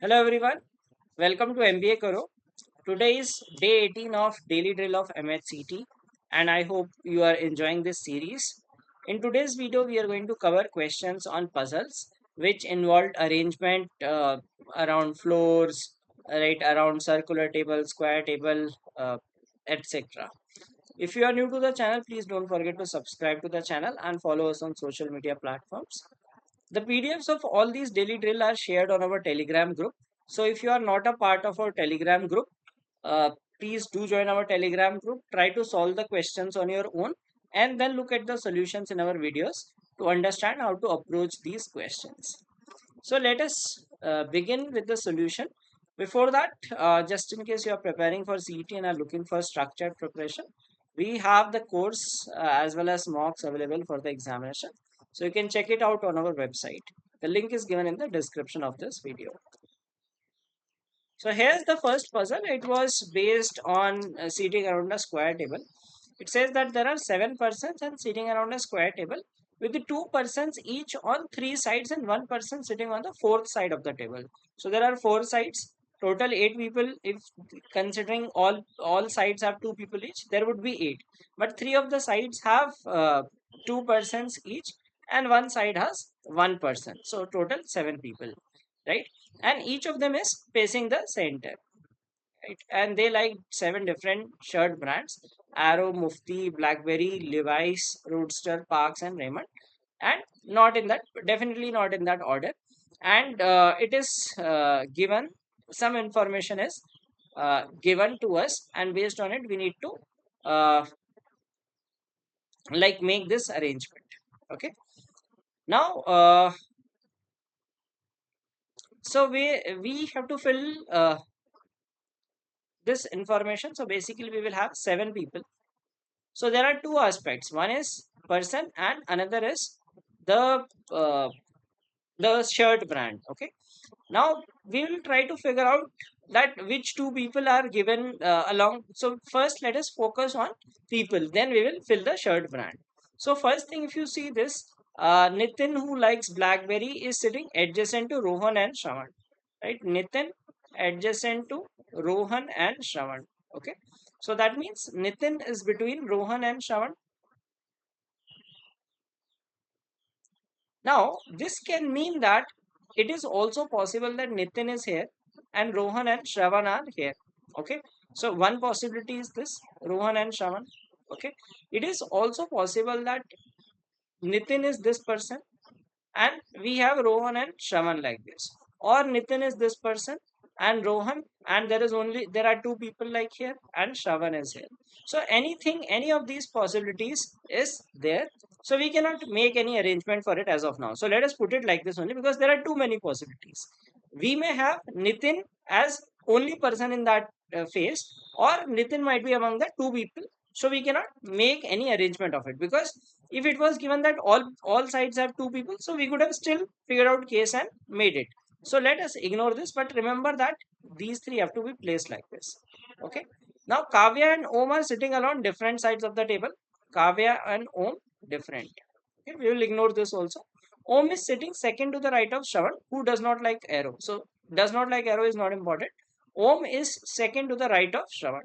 Hello everyone, welcome to MBA Karo. Today is day 18 of daily drill of MHCT and I hope you are enjoying this series. In today's video, we are going to cover questions on puzzles which involved arrangement around floors, right, around circular table, square table, etc. If you are new to the channel, please don't forget to subscribe to the channel and follow us on social media platforms. The PDFs of all these daily drill are shared on our Telegram group. So if you are not a part of our Telegram group, uh, please do join our Telegram group. Try to solve the questions on your own and then look at the solutions in our videos to understand how to approach these questions. So let us begin with the solution. Before that, just in case you are preparing for CET and are looking for structured preparation, we have the course as well as mocks available for the examination. So you can check it out on our website. The link is given in the description of this video. So here's the first puzzle. It was based on sitting around a square table. It says that there are 7 persons and sitting around a square table with the 2 persons each on 3 sides and 1 person sitting on the fourth side of the table. So there are 4 sides, total 8 people. If considering all sides have 2 people each, there would be 8. But 3 of the sides have 2 persons each, and one side has 1 person. So total 7 people, right? And each of them is facing the center, right? And they like 7 different shirt brands: Arrow, Mufti, Blackberry, Levi's, Roadster, Parks, and Raymond. And not in that, definitely not in that order. And it is given, some information is given to us, and based on it, we need to uh, like make this arrangement. Okay. Now, so we have to fill this information. So basically, we will have 7 people. So there are two aspects. One is person, and another is the uh, the shirt brand. Okay. Now we will try to figure out that which 2 people are given along. So first, let us focus on people. Then we will fill the shirt brand. So first thing, if you see this, Nitin, who likes Blackberry, is sitting adjacent to Rohan and Shravan. Right, Nitin adjacent to Rohan and Shravan. Okay. So that means Nitin is between Rohan and Shravan. Now, this can mean that it is also possible that Nitin is here and Rohan and Shravan are here. Okay. So, one possibility is this: Rohan and Shravan. Okay. It is also possible that Nitin is this person and we have Rohan and Shravan like this. Or Nitin is this person and Rohan, and there are 2 people like here and Shravan is here. So any of these possibilities is there. So we cannot make any arrangement for it as of now. So let us put it like this only, because there are too many possibilities. We may have Nitin as only person in that phase, or Nitin might be among the 2 people. So we cannot make any arrangement of it, because if it was given that all sides have 2 people, so we could have still figured out case and made it. So let us ignore this, but remember that these three have to be placed like this. Okay. Now Kavya and Om are sitting along different sides of the table. Kavya and Om different. Okay, we will ignore this also. Om is sitting second to the right of Shravan, who does not like arrow. So does not like arrow is not important. Om is second to the right of Shravan.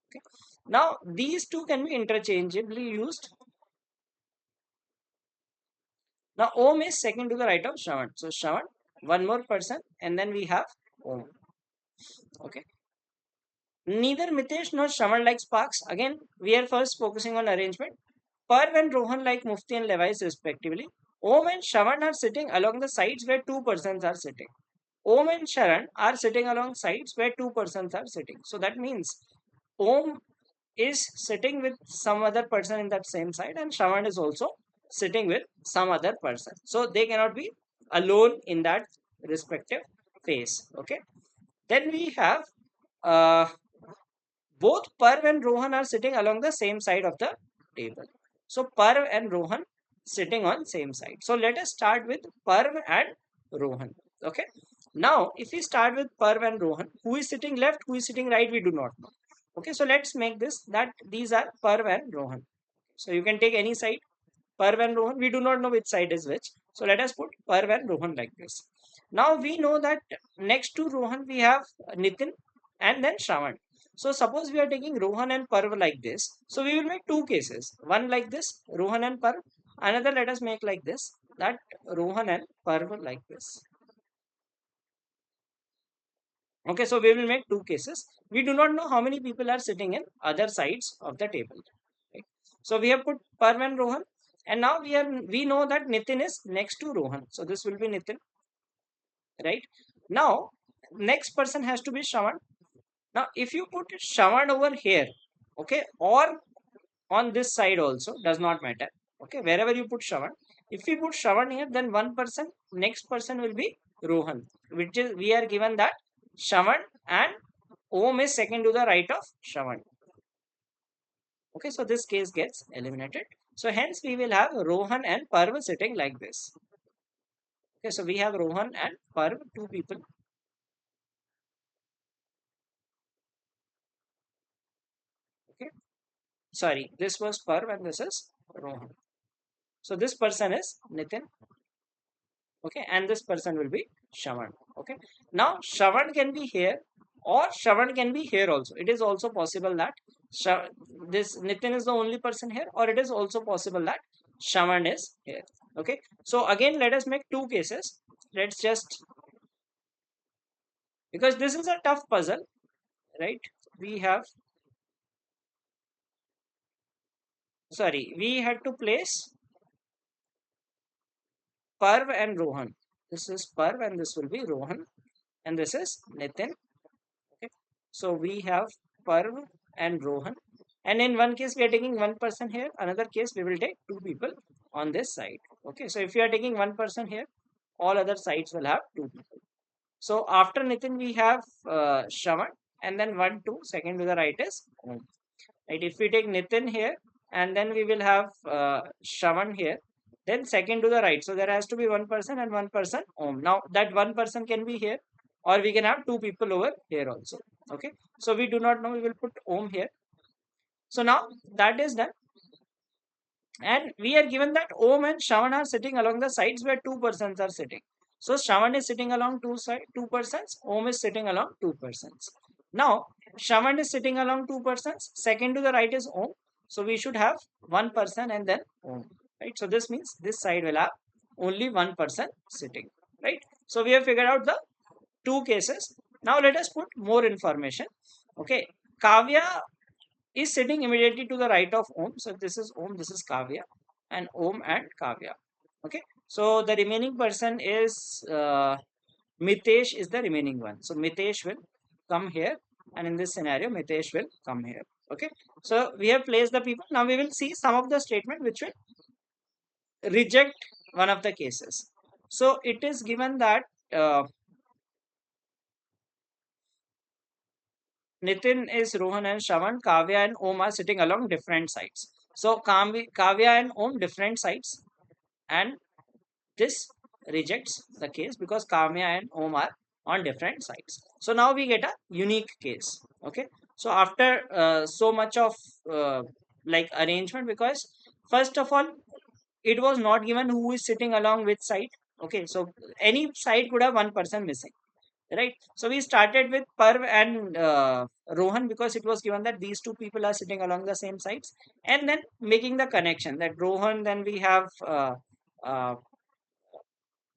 Okay. Now these two can be interchangeably used. Now Om is second to the right of Shravan. So Shravan, one more person, and then we have Om. Okay. Neither Mitesh nor Shravan likes Sparks. Again, we are first focusing on arrangement. Parv and Rohan like Mufti and Levi's respectively. Om and Shravan are sitting along the sides where 2 persons are sitting. Om and Sharan are sitting along sides where 2 persons are sitting. So that means Om is sitting with some other person in that same side, and Shravan is also sitting with some other person. So they cannot be alone in that respective phase. Okay. Then we have uh, both Parv and Rohan are sitting along the same side of the table. So Parv and Rohan sitting on same side. So let us start with Parv and Rohan. Okay. Now, if we start with Parv and Rohan, who is sitting left, who is sitting right, we do not know. Okay, so let's make this that these are Parv and Rohan. So you can take any side, Parv and Rohan. We do not know which side is which. So let us put Parv and Rohan like this. Now we know that next to Rohan we have Nitin and then Shravan. So suppose we are taking Rohan and Parv like this. So we will make two cases. One like this, Rohan and Parv. Another let us make like this, that Rohan and Parv like this. Okay, so we will make two cases. We do not know how many people are sitting in other sides of the table. Right? So we have put Parv and Rohan, and now we know that Nitin is next to Rohan. So this will be Nitin, right? Now next person has to be Shravan. Now if you put Shravan over here, okay, or on this side also, does not matter. Okay, wherever you put Shravan. If we put Shravan here, then one person, next person will be Rohan, which is we are given that Shravan and Om is second to the right of Shravan. Okay, so this case gets eliminated. So hence we will have Rohan and Parv sitting like this. Okay, so we have Rohan and Parv, two people. Okay, sorry, this was Parv and this is Rohan. So this person is Nitin. Okay, and this person will be Shravan. Okay, now Shravan can be here or Shravan can be here also. It is also possible that this Nitin is the only person here, or it is also possible that Shravan is here. Okay, so again let us make two cases. Let's just, because this is a tough puzzle, right? We have, sorry, we had to place Parv and Rohan. This is Parv and this will be Rohan, and this is Nitin. Okay, so we have Parv and Rohan, and in one case we are taking one person here, another case we will take two people on this side. Okay, so if you are taking one person here, all other sides will have two people. So after Nitin we have Shravan, and then 1 2 second to the right is Om. Right, if we take Nitin here and then we will have Shravan here, then second to the right, so there has to be one person and one person Om. Now that one person can be here, or we can have two people over here also. Okay, so we do not know, we will put Om here. So now that is done, and we are given that Om and Shravan are sitting along the sides where two persons are sitting. So Shravan is sitting along two persons, Om is sitting along two persons. Now Shravan is sitting along two persons, second to the right is Om. So we should have one person and then Om. Right. So this means this side will have only one person sitting. Right. So we have figured out the two cases. Now let us put more information. Okay. Kavya is sitting immediately to the right of Om. So this is Om, this is Kavya, and Om and Kavya. Okay. So the remaining person is Mitesh is the remaining one. So Mitesh will come here, and in this scenario, Mitesh will come here. Okay. So we have placed the people. Now we will see some of the statement which will reject one of the cases. So it is given that Nitin is Rohan and Shravan, Kavya and Om are sitting along different sides. So Kavya and Om different sides, and this rejects the case because Kavya and Om are on different sides. So now we get a unique case. Okay. So after so much of like arrangement, because first of all it was not given who is sitting along which side. Okay. So any side could have one person missing, right? So we started with Parv and Rohan because it was given that these two people are sitting along the same sides, and then making the connection that Rohan, then we have uh,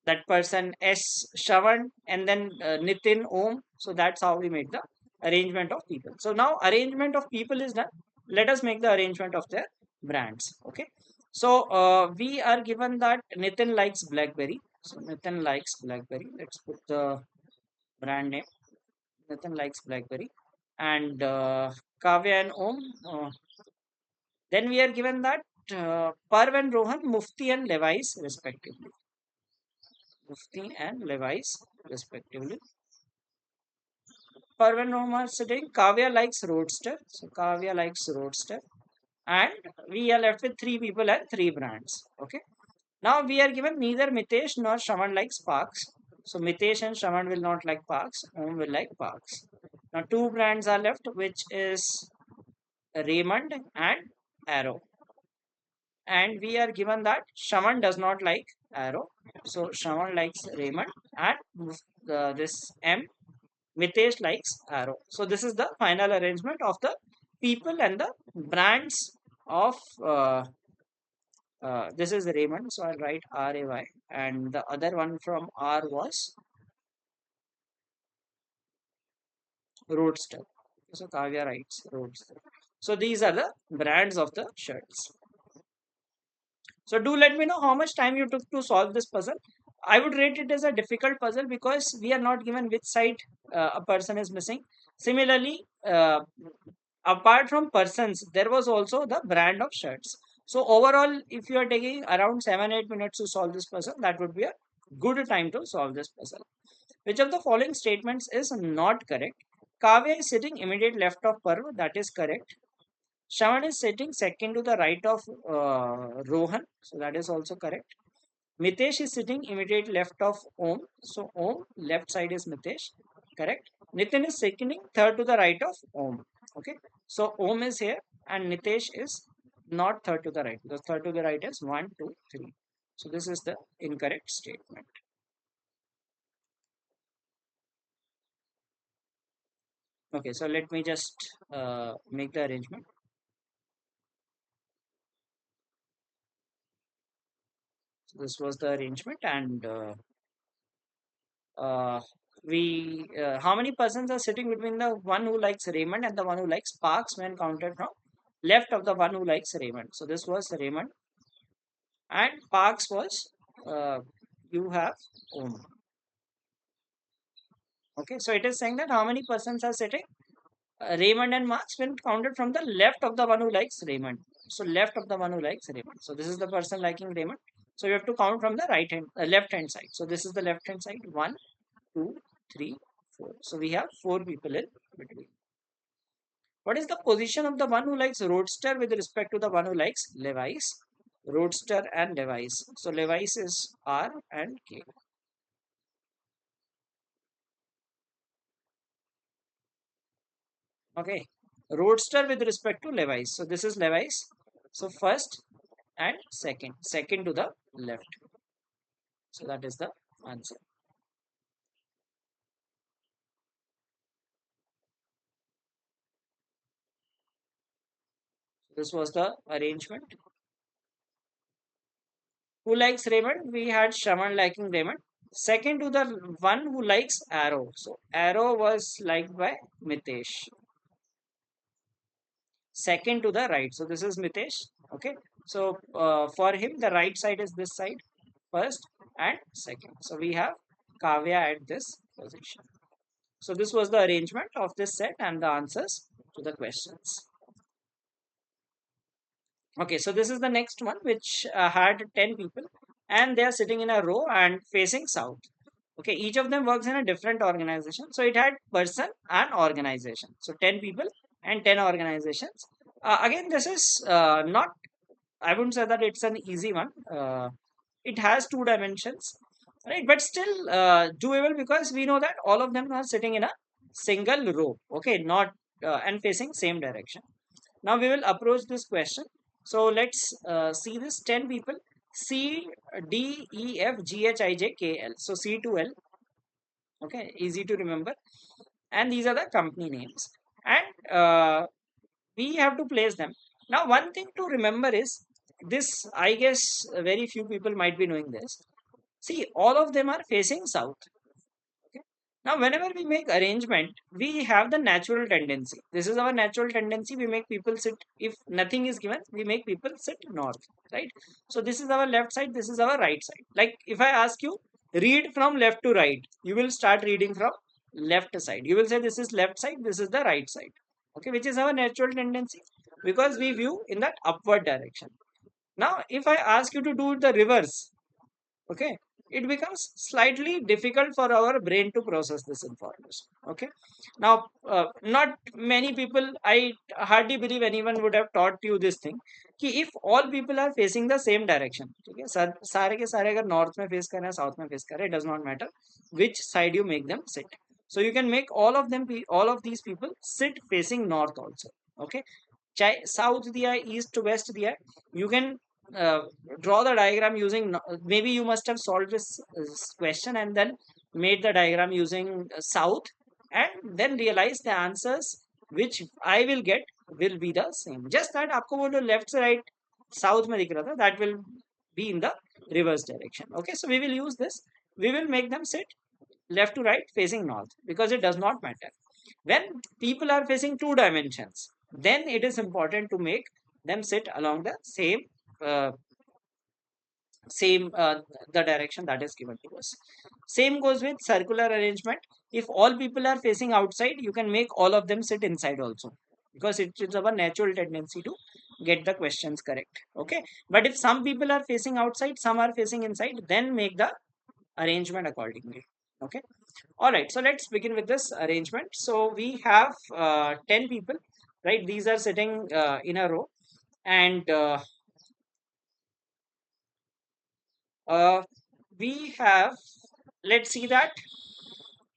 that person S Shravan, and then Nitin Om. So that's how we made the arrangement of people. So now arrangement of people is done. Let us make the arrangement of their brands. Okay. So we are given that Nitin likes BlackBerry. So Nitin likes BlackBerry. Let's put the brand name. Nitin likes BlackBerry, and Kavya and Om. Then we are given that Parv and Rohan, Mufti and Levi's respectively. Mufti and Levi's respectively. Parv and Rohan are sitting. Kavya likes Roadster. So Kavya likes Roadster. And we are left with three people and three brands. Okay. Now we are given neither Mitesh nor Shravan likes Parks. So Mitesh and Shravan will not like Parks. Om will like Parks. Now two brands are left, which is Raymond and Arrow. And we are given that Shravan does not like arrow. So Shravan likes Raymond, and this M, Mitesh likes arrow. So this is the final arrangement of the people and the brands of this is Raymond. So I'll write RAY, and the other one from R was Roadster. So Kavya writes Roadster. So these are the brands of the shirts. So do let me know how much time you took to solve this puzzle. I would rate it as a difficult puzzle because we are not given which side a person is missing. Similarly, apart from persons, there was also the brand of shirts. So overall, if you are taking around 7-8 minutes to solve this puzzle, that would be a good time to solve this puzzle. Which of the following statements is not correct? Kavya is sitting immediate left of Parv. That is correct. Shravan is sitting second to the right of Rohan. So that is also correct. Mitesh is sitting immediate left of Om. So Om, left side is Mitesh. Correct. Nitin is sitting third to the right of Om. Okay. So Om is here and Nitesh is not third to the right because third to the right is 1, 2, 3. So this is the incorrect statement. Okay. So let me just make the arrangement. So this was the arrangement and uh, how many persons are sitting between the one who likes Raymond and the one who likes Parks when counted from left of the one who likes Raymond. So this was Raymond and Parks was you have Om. Okay, so it is saying that how many persons are sitting Raymond and Marks when counted from the left of the one who likes Raymond. So left of the one who likes Raymond. So this is the person liking Raymond. So you have to count from the right hand, left hand side. So this is the left hand side. 1, 2, 3, 4. So we have 4 people in between. What is the position of the one who likes Roadster with respect to the one who likes Levi's? Roadster and Levi's. So Levi's is R and K. Okay. Roadster with respect to Levi's. So this is Levi's. So first and second. Second to the left. So that is the answer. This was the arrangement. Who likes Raymond? We had Shravan liking Raymond. Second to the one who likes Arrow. So Arrow was liked by Mitesh. Second to the right. So this is Mitesh. Okay. So for him, the right side is this side first and second. So we have Kavya at this position. So this was the arrangement of this set and the answers to the questions. Okay, so this is the next one which had 10 people and they are sitting in a row and facing south. Okay, each of them works in a different organization. So it had person and organization. So 10 people and 10 organizations. Again, this is not, I wouldn't say that it's an easy one. It has 2 dimensions, right? But still doable because we know that all of them are sitting in a single row. Okay, not and facing same direction. Now we will approach this question. So let's see this 10 people C, D, E, F, G, H, I, J, K, L. So C to L. Okay, easy to remember. And these are the company names. And we have to place them. Now, one thing to remember is this, I guess very few people might be knowing this. See, all of them are facing south. Okay. Now, whenever we make arrangement, we have the natural tendency. This is our natural tendency. We make people sit, if nothing is given, we make people sit north, right? So this is our left side, this is our right side. Like if I ask you, read from left to right, you will start reading from left side. You will say this is left side, this is the right side. Okay, which is our natural tendency because we view in that upward direction. Now, if I ask you to do the reverse, okay, it becomes slightly difficult for our brain to process this information. Okay, now not many people, I hardly believe anyone would have taught you this thing कि if all people are facing the same direction, ठीक है, सारे के सारे अगर north में face कर रहे हैं south में face कर रहे हैं, it does not matter which side you make them sit. So you can make all of them all of these people sit facing north also. Okay, चाहे साउथ दिया है ईस्ट वेस्ट दिया है, you can uh, draw the diagram using, maybe you must have solved this question and then made the diagram using south, and then realize the answers which I will get will be the same. Just that आपको वो जो left से right south में दिख रहा था, that will be in the reverse direction. Okay, so we will use this. We will make them sit left to right facing north, because it does not matter. When people are facing two dimensions, then it is important to make them sit along the uh, same the direction that is given to us. Same goes with circular arrangement. If all people are facing outside, you can make all of them sit inside also, because it is our natural tendency to get the questions correct. Okay, but if some people are facing outside, some are facing inside, then make the arrangement accordingly. Okay, all right, so let's begin with this arrangement. So we have 10 people, right? These are sitting in a row, and uh, we have, let's see that.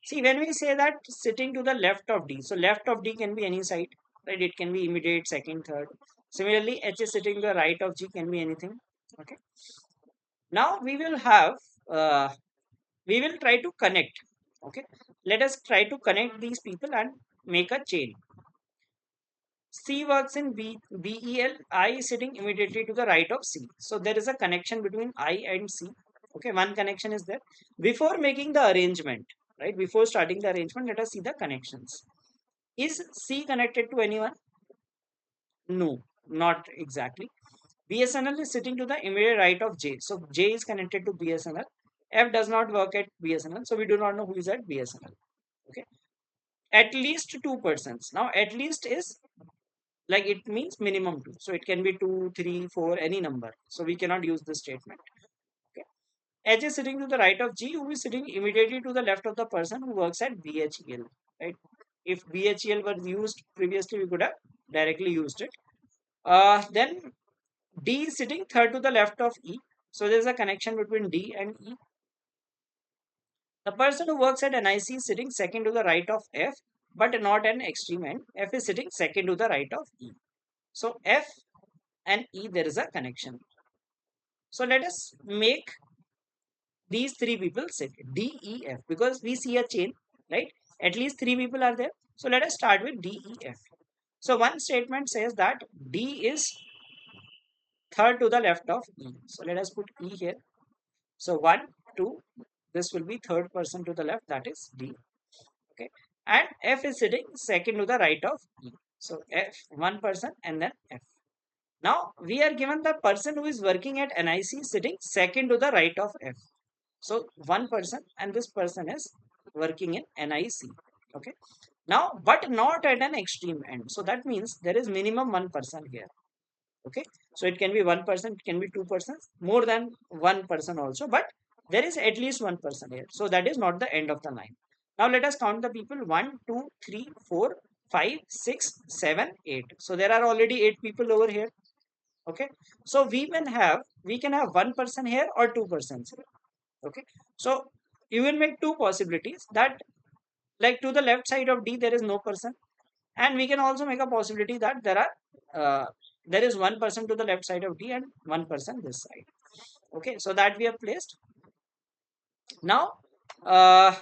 See, when we say that sitting to the left of D, so left of D can be any side, right? It can be immediate, second, third. Similarly, H is sitting to the right of G, can be anything. Okay. Now we will have, we will try to connect. Okay. Let us try to connect these people and make a chain. C works in BEL, I is sitting immediately to the right of C. So there is a connection between I and C. Okay, one connection is there. Before making the arrangement, right? Before starting the arrangement, let us see the connections. Is C connected to anyone? No, not exactly. BSNL is sitting to the immediate right of J. So J is connected to BSNL. F does not work at BSNL, so we do not know who is at BSNL. Okay, at least two persons. Now, at least is like it means minimum two, so it can be 2, 3, 4, any number, so we cannot use this statement. Okay, H is sitting to the right of G, who is sitting immediately to the left of the person who works at BHEL, right? If BHEL were used previously, we could have directly used it. Then D is sitting third to the left of E, so there is a connection between D and E. The person who works at NIC is sitting second to the right of F, but not an extreme end. F is sitting second to the right of E, so F and E, there is a connection. So let us make these three people sit D, E, F, because we see a chain, right? At least three people are there. So let us start with D, E, F. So one statement says that D is third to the left of E. So let us put E here. So 1, 2, this will be third person to the left, that is D. Okay. And F is sitting second to the right of E. So F, one person, and then F. Now we are given the person who is working at NIC sitting second to the right of F. So one person, and this person is working in NIC. Okay. Now, but not at an extreme end. So that means there is minimum one person here. Okay. So it can be one person, it can be two persons, more than one person also, but there is at least one person here. So that is not the end of the line. Now let us count the people: 1, 2, 3, 4, 5, 6, 7, 8. So there are already 8 people over here. Okay, so we can have one person here or two persons here. Okay, so you will make two possibilities, that like to the left side of D there is no person, and we can also make a possibility that there is one person to the left side of D and one person this side. Okay, so that we have placed. Now uh,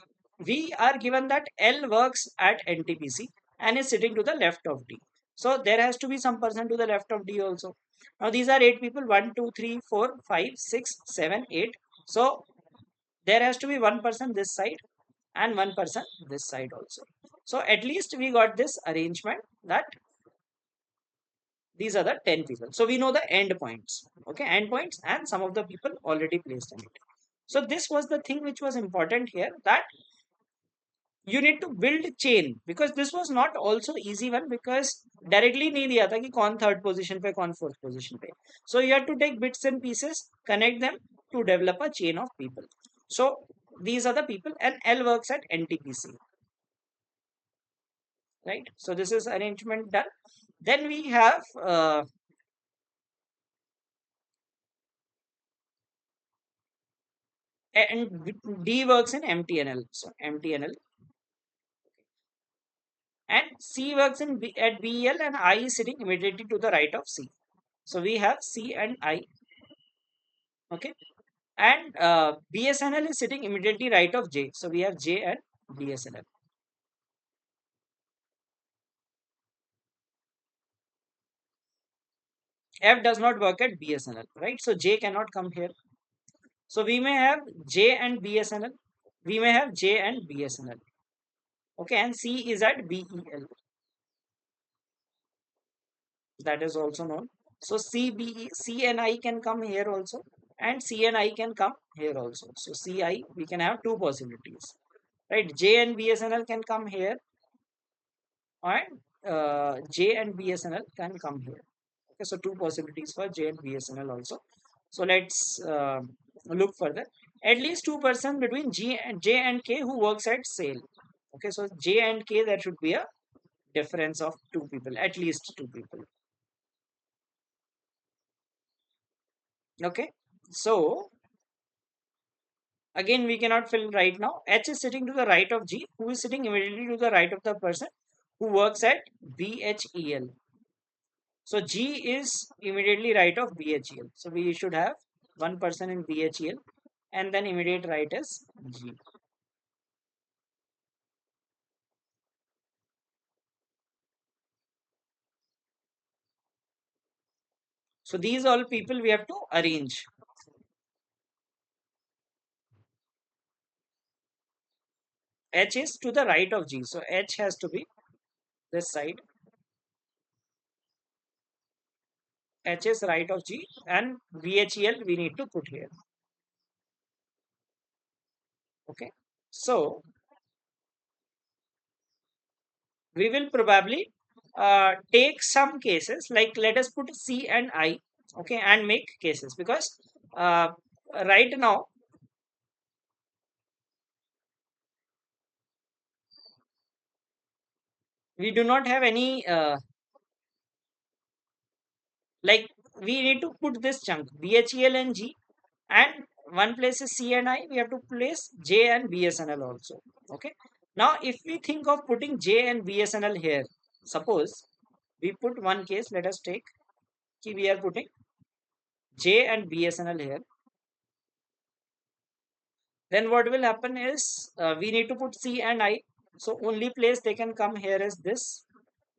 we are given that L works at NTPC and is sitting to the left of D. So there has to be some person to the left of D also. Now these are 8 people: 1, 2, 3, 4, 5, 6, 7, 8. So there has to be one person this side and one person this side also. So at least we got this arrangement that these are the 10 people. So we know the end points. Okay, end points and some of the people already placed in it. So this was the thing which was important here, that you need to build chain, because this was not also easy one, because directly नहीं दिया था कि कौन third position पे कौन fourth position पे. So you have to take bits and pieces, connect them to develop a chain of people. So these are the people, and L works at NTPC, right? So this is arrangement done. Then we have and D works in MTNL, so MTNL, and C works in at BEL, and I is sitting immediately to the right of C. So we have C and I. Okay, and BSNL is sitting immediately right of J. So we have J and BSNL. F does not work at BSNL, right? So J cannot come here. So we may have J and BSNL. We may have J and BSNL. Okay, and C is at BEL. That is also known. So C and I can come here also, and C and I can come here also. So CI, we can have two possibilities, right? J and BSNL can come here, and J and BSNL can come here. Okay, so two possibilities for J and BSNL also. So let's look further. At least 2% between J and K who works at sale. Okay, so J and K, there should be a difference of two people, at least two people. Okay, so again we cannot fill right now. H is sitting to the right of G, who is sitting immediately to the right of the person who works at BHEL. So G is immediately right of BHEL. So we should have one person in BHEL, and then immediate right is G. So these all people we have to arrange. H is to the right of G. So H has to be this side. H is right of G, and BHEL we need to put here. Okay. So we will probably take some cases, like let us put C and I, okay, and make cases, because uh, right now we do not have any like, we need to put this chunk BHEL and G, and one place is C and I, we have to place J and BSNL also. Okay, now if we think of putting J and BSNL here, suppose we put one case, let us take we are putting J and BSNL here, then what will happen is we need to put C and I. So only place they can come here is this,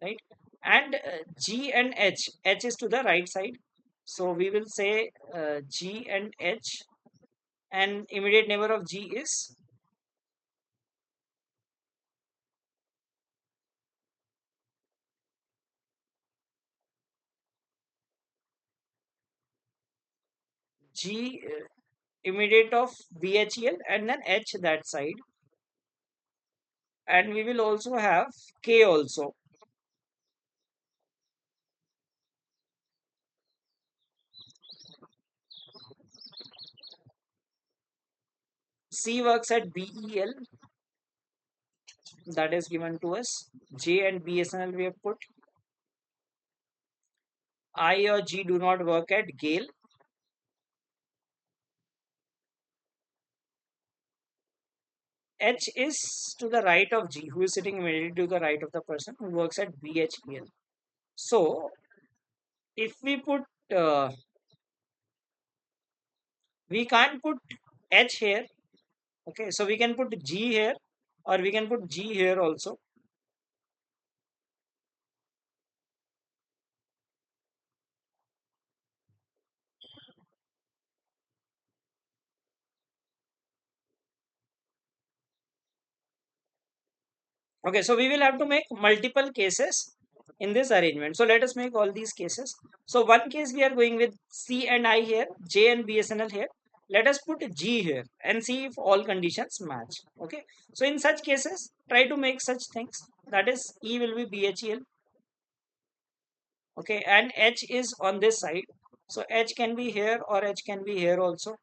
right? And G and H is to the right side. So we will say G and H, and immediate neighbor of G is G, immediate of BHEL, and then H that side. And we will also have K also. C works at BEL, that is given to us. J and BSNL we have put. I or G do not work at GALE. H is to the right of G, who is sitting immediately to the right of the person who works at BHEL. So if we put, we can't put H here. Okay, so we can put G here, or we can put G here also. Okay, so we will have to make multiple cases in this arrangement. So let us make all these cases. So one case we are going with C and I here, J and BSNL here. Let us put G here and see if all conditions match. Okay, so in such cases, try to make such things. That is, E will be BHEL. Okay, and H is on this side. So H can be here, or H can be here also.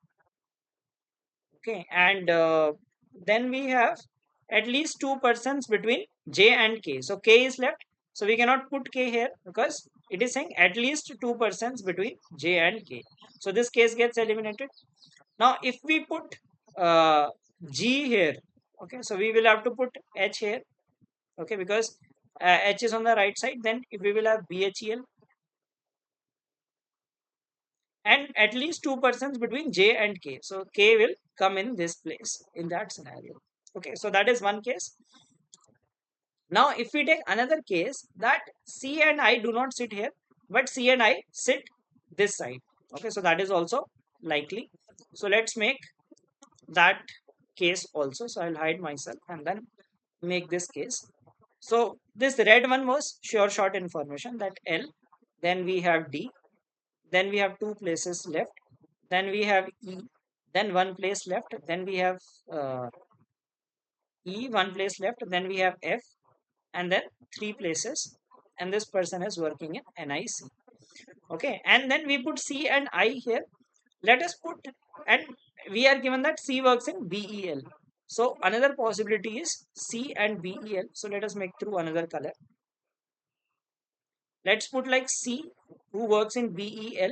Okay, and then we have at least two persons between J and K. So K is left, so we cannot put K here because it is saying at least two persons between J and K. So this case gets eliminated. Now if we put G here, okay, so we will have to put H here, okay, because H is on the right side. Then if we will have BHEL, and at least two persons between J and K. So K will come in this place in that scenario. Okay, so that is one case. Now, if we take another case that C and I do not sit here, but C and I sit this side. Okay, so that is also likely. So let's make that case also. So I'll hide myself and then make this case. So this red one was sure short information, that L, then we have D, then we have two places left, then we have E, then one place left, then we have E, one place left, then we have F, and then three places, and this person is working in NIC. Okay, and then we put C and I here. Let us put, and we are given that C works in BEL. So another possibility is C and BEL. So let us make through another color. Let's put like C who works in BEL,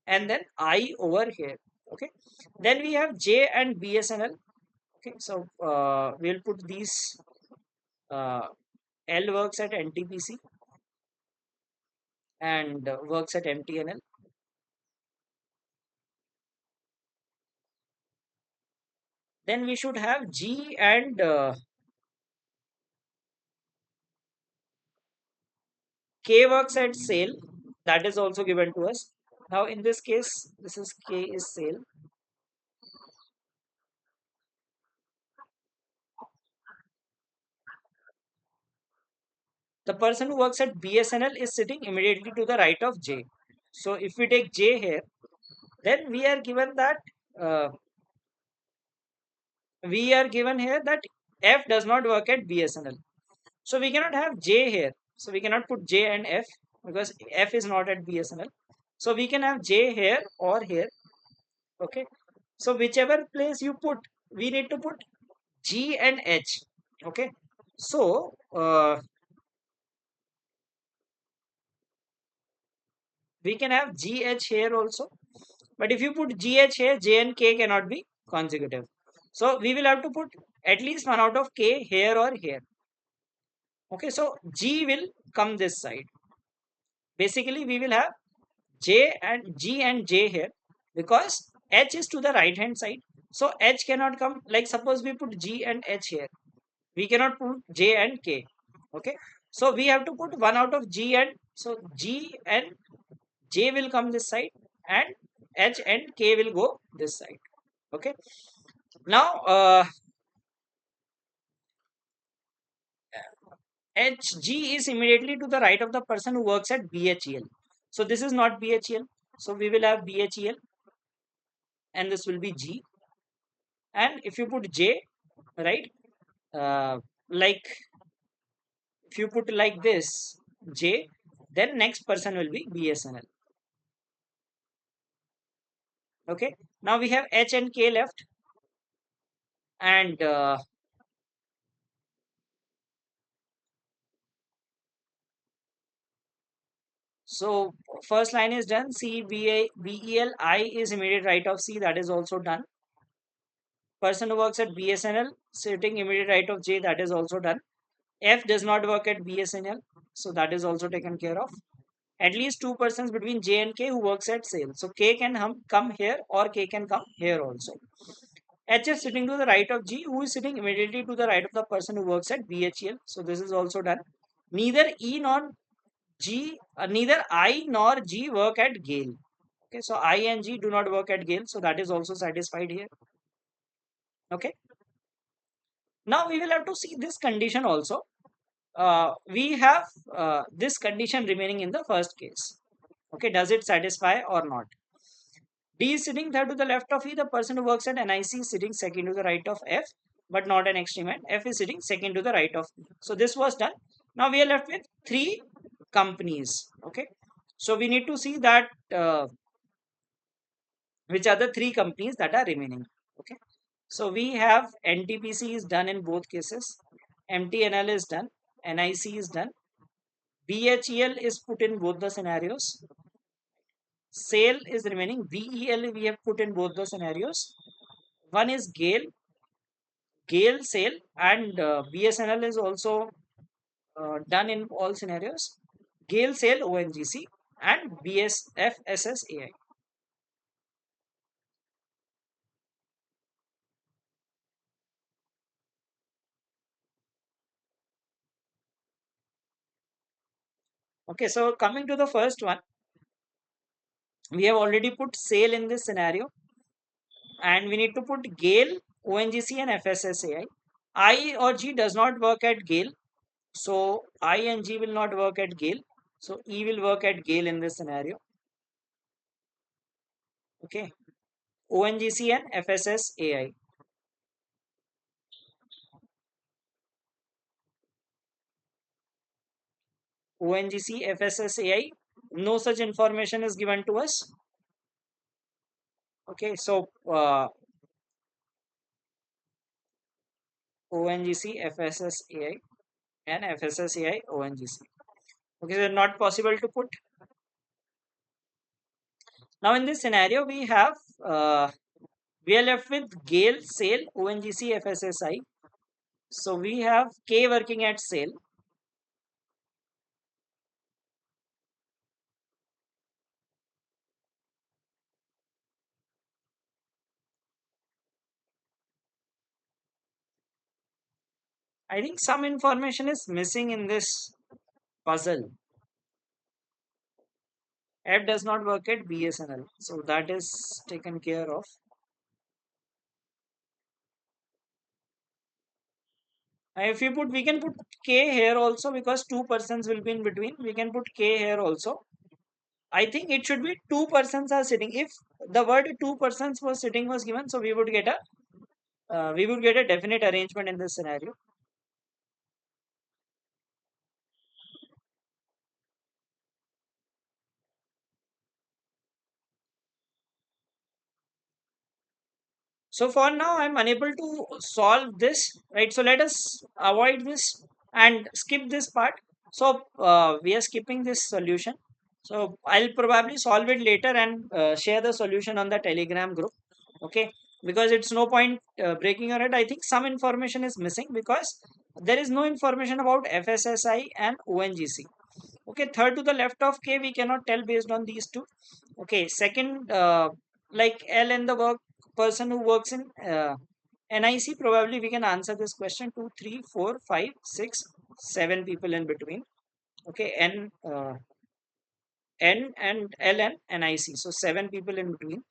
and then I over here. Okay, then we have J and BSNL. Okay, so we'll put these. L works at NTPC and works at MTNL. Then we should have G and K works at sale. That is also given to us. Now in this case, this is K is sale. The person who works at BSNL is sitting immediately to the right of J. So if we take J here, then we are given that uh, F does not work at BSNL. So we cannot have J here. So we cannot put J and F because F is not at BSNL. So we can have J here or here. Okay. So whichever place you put, we need to put G and H. Okay. So we can have GH here also. But if you put GH here, J and K cannot be consecutive. So we will have to put at least one out of K here or here. Okay. So G will come this side. Basically, we will have J and G and J here because H is to the right hand side. So H cannot come, like suppose we put G and H here. We cannot put J and K. Okay. So we have to put one out of G, and so G and J will come this side and H and K will go this side. Okay. Now HG is immediately to the right of the person who works at BHEL. So this is not BHEL. So we will have BHEL and this will be G. And if you put J, right, like if you put like this J, then next person will be BSNL. Okay, now we have H and K left, and so first line is done. C B A B E L I is immediate right of C, that is also done. Person who works at BSNL sitting immediate right of J, that is also done. F does not work at BSNL, so that is also taken care of. At least two persons between J and K who works at sales. So K can come here or K can come here also. H is sitting to the right of G, who is sitting immediately to the right of the person who works at BHEL. So this is also done. Neither E nor G, neither I nor G work at Gale. Okay, so I and G do not work at Gale, so that is also satisfied here. Okay. Now we will have to see this condition also. We have this condition remaining in the first case. Okay, does it satisfy or not? D is sitting third to the left of E. The person who works at NIC is sitting second to the right of F, but not an extreme end. F is sitting second to the right of E. So this was done. Now we are left with three companies. Okay, so we need to see that which are the three companies that are remaining. Okay, so we have NTPC is done in both cases. MTNL is done. NIC is done. BHEL is put in both the scenarios. Sale is remaining. VEL we have put in both the scenarios. One is Gale sale, and BSNL is also done in all scenarios. Gale sale ONGC and BSFSSAI. Okay, so coming to the first one, we have already put sale in this scenario, and we need to put GAIL, ONGC, and FSSAI. I or G does not work at GAIL, so I and G will not work at GAIL. So E will work at GAIL in this scenario. Okay, ONGC and FSSAI. ONGC, FSSAI. No such information is given to us. Okay, so ONGC, FSSAI, and FSSAI, ONGC. Okay, so not possible to put. Now in this scenario, we are left with GAIL, SAIL, ONGC, FSSI. So we have K working at SAIL. I think some information is missing in this puzzle. F does not work at BSNL, so that is taken care of. If you put, we can put K here also because two persons will be in between. We can put K here also. I think it should be two persons are sitting. If the word two persons was sitting was given, so we would get a definite arrangement in this scenario. So for now, I'm unable to solve this, right? So let us avoid this and skip this part. So we are skipping this solution. So I'll probably solve it later and share the solution on the Telegram group. Okay, because it's no point breaking your head. I think some information is missing because there is no information about FSSI and ONGC. Okay, third to the left of K, we cannot tell based on these two. Okay, second, like L and the work person who works in NIC, probably we can answer this question. 2, 3, 4, 5, 6, 7 people in between. Okay, N and L and NIC. So 7 people in between.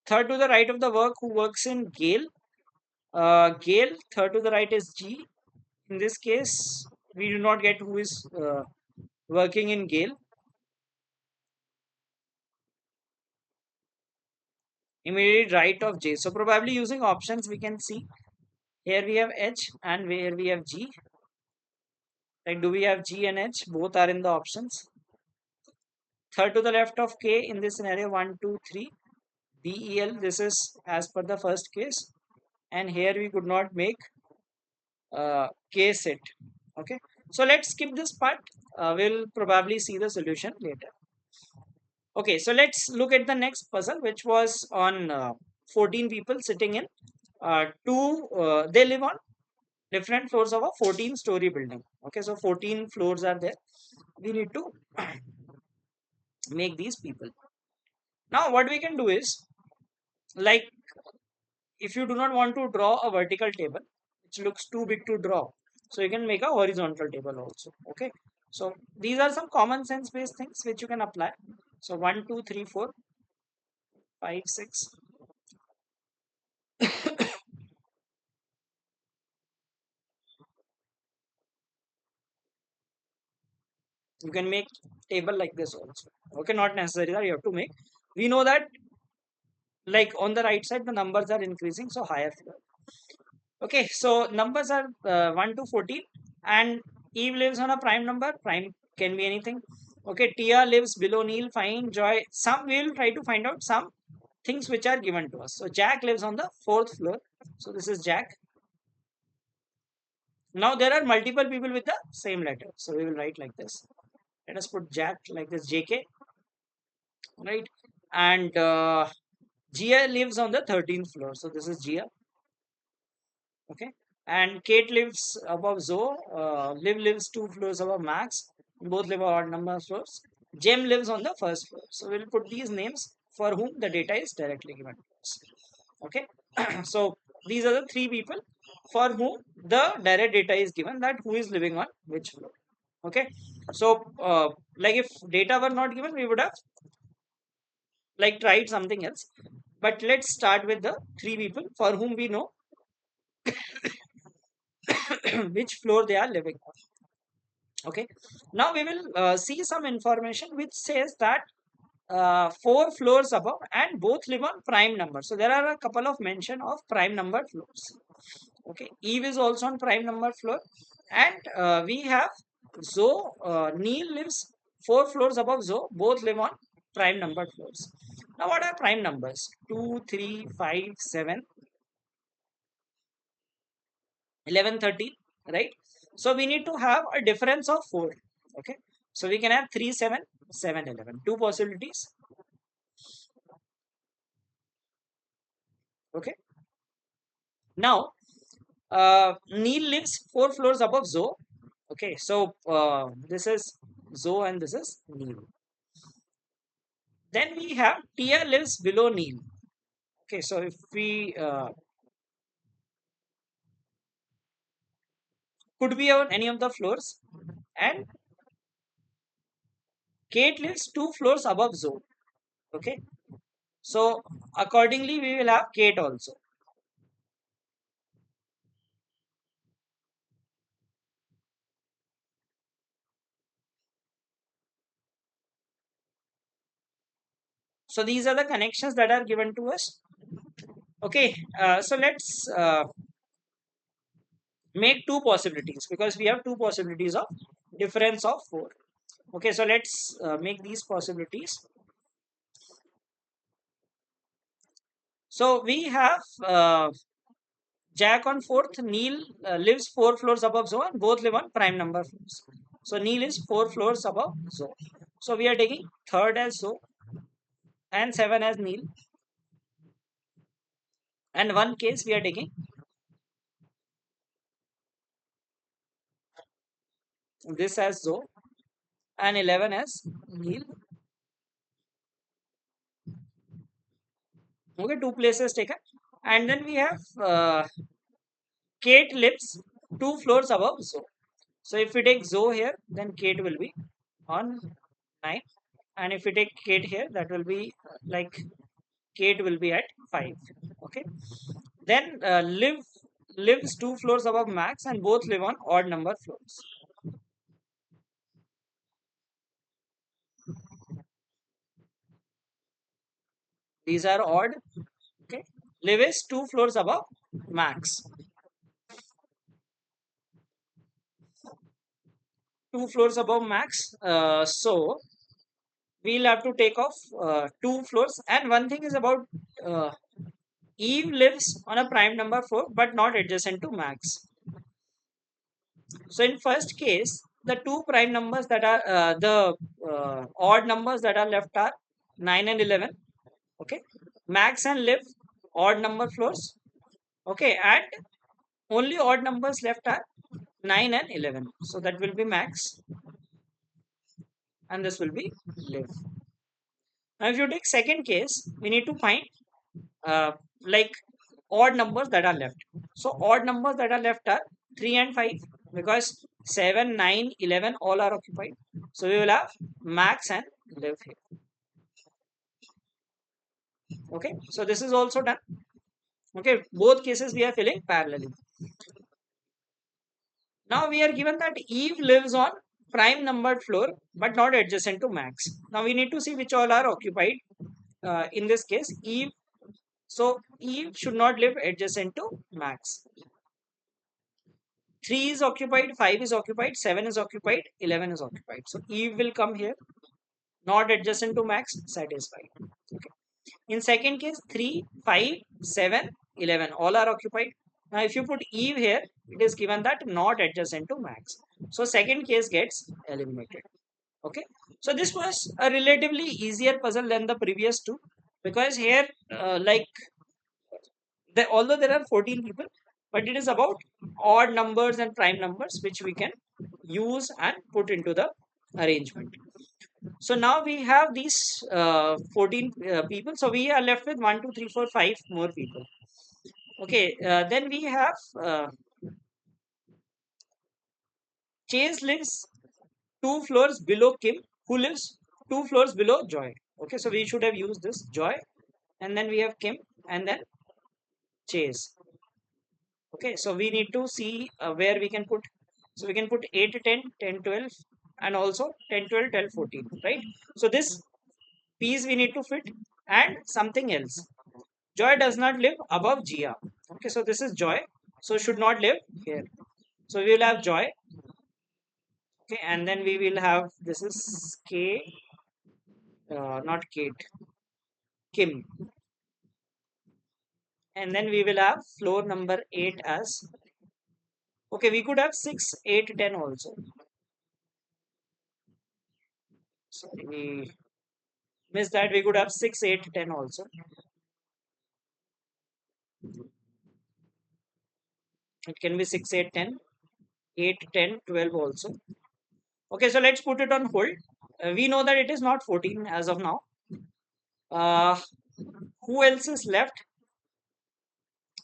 Third to the right of the work who works in GAIL. GAIL, third to the right is G. In this case, we do not get who is working in GAIL. Immediate right of J. So probably using options we can see here we have H and where we have G. Like do we have G and H? Both are in the options. Third to the left of K in this scenario 1, 2, 3. DEL, this is as per the first case. And here we could not make K set. Okay. So let's skip this part. We'll probably see the solution later. Okay, so let's look at the next puzzle, which was on 14 people sitting in they live on different floors of a 14-story building. Okay, so 14 floors are there. We need to make these people. Now, what we can do is, like, if you do not want to draw a vertical table, which looks too big to draw, so you can make a horizontal table also. Okay, so these are some common sense based things which you can apply. So 1, 2, 3, 4, 5, 6. You can make table like this also. Okay, not necessary that you have to make. We know that like on the right side the numbers are increasing, so higher floor. Okay, so numbers are 1 to 14 and Eve lives on a prime number. Prime can be anything. Okay, Tia lives below Neil. Fine, Joy. Some we will try to find out some things which are given to us. So Jack lives on the fourth floor. So this is Jack. Now there are multiple people with the same letter. So we will write like this. Let us put Jack like this, JK, right? And Gia lives on the 13th floor. So this is Gia. Okay. And Kate lives above Zoe. Liv lives 2 floors above Max. Both live on odd number of floors. Jem lives on the first floor. So we'll put these names for whom the data is directly given to us. Okay. So these are the 3 people for whom the direct data is given, that who is living on which floor. Okay, so like if data were not given, we would have like tried something else. But let's start with the three people for whom we know which floor they are living on. Okay, now we will see some information which says that four floors above and both live on prime number. So there are a couple of mention of prime number floors. Okay, Eve is also on prime number floor, and we have Zoe. Neil lives four floors above Zoe. Both live on prime number floors. Now, what are prime numbers? 2, 3, 5, 7, 11, 13, right? So we need to have a difference of 4. Okay, so we can have 3, 7, 7, 11. Two possibilities. Okay, now Neil lives four floors above Zoe. Okay, so this is Zoe and this is Neil. Then we have Tia lives below Neil. Okay, so if we could be on any of the floors, and Kate lives two floors above Zoe. Okay, so accordingly we will have Kate also. So these are the connections that are given to us. Okay, so let's make two possibilities because we have two possibilities of difference of 4. Okay, so let's make these possibilities. So we have Jack on fourth. Neil lives four floors above Zoe, and both live on prime number floors. So Neil is four floors above Zoe. So we are taking third as Zoe and 7 as Neil. And one case we are taking this as Zoe and 11 as Neil. Okay, two places taken. And then we have Kate lives two floors above Zoe. So if we take Zoe here, then Kate will be on 9. And if we take Kate here, that will be like Kate will be at 5. Okay. Then lives two floors above Max, and both live on odd number floors. These are odd. Okay. Live is two floors above Max. Two floors above Max. So we'll have to take off two floors. And one thing is about uh, Eve lives on a prime number 4 but not adjacent to Max. So in first case, the two prime numbers that are the odd numbers that are left are 9 and 11. Okay, Max and Liv odd number floors. Okay, and only odd numbers left are 9 and 11. So that will be Max and this will be Liv. Now if you take second case, we need to find uh, like odd numbers that are left. So odd numbers that are left are 3 and 5 because 7, 9, 11 all are occupied. So we will have Max and Liv here. Okay, so this is also done. Okay, both cases we are filling parallelly. Now we are given that Eve lives on prime numbered floor but not adjacent to Max. Now we need to see which all are occupied. In this case, Eve. So Eve should not live adjacent to Max. 3 is occupied, 5 is occupied, 7 is occupied, 11 is occupied. So Eve will come here, not adjacent to Max, satisfied. Okay. In second case, 3, 5, 7, 11 all are occupied. Now if you put Eve here, it is given that not adjacent to Max. So second case gets eliminated. Okay. So this was a relatively easier puzzle than the previous two because here like although there are 14 people, but it is about odd numbers and prime numbers which we can use and put into the arrangement. So now we have these 14 people. So we are left with 1, 2, 3, 4, 5 more people. Okay, then we have Chase lives two floors below Kim, who lives two floors below Joy. Okay, so we should have used this Joy, and then we have Kim, and then Chase. Okay, so we need to see where we can put. So we can put 8, 10, 10, 12, and also 10, 12, 12, 14, right? So this piece we need to fit, and something else. Joy does not live above Gia. Okay, so this is Joy, so should not live here. So we will have Joy. Okay, and then we will have, this is K, not Kate, Kim. And then we will have floor number 8 as, okay, we could have 6, 8, 10 also. Sorry, we missed that. We could have 6, 8, 10 also. It can be 6, 8, 10, 8, 10, 12 also. Okay, so let's put it on hold. We know that it is not 14 as of now. Who else is left?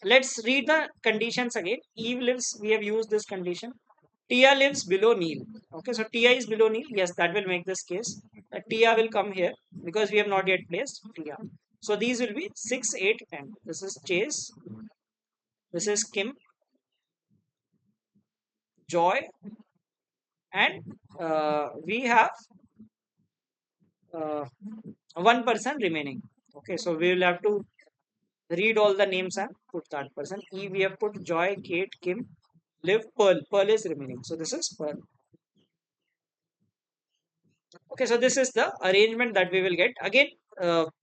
Let's read the conditions again. Eve lives, we have used this condition. Tia lives below Neil. Okay, so Tia is below Neil. Yes, that will make this case. Tia will come here because we have not yet placed Tia. So these will be 6, 8, 10. This is Chase. This is Kim, Joy, and we have uh, one person remaining. Okay, so we will have to read all the names and put that person. We have put Joy, Kate, Kim, Liv, Pearl. Pearl is remaining. So this is Pearl. Okay, so this is the arrangement that we will get. Again,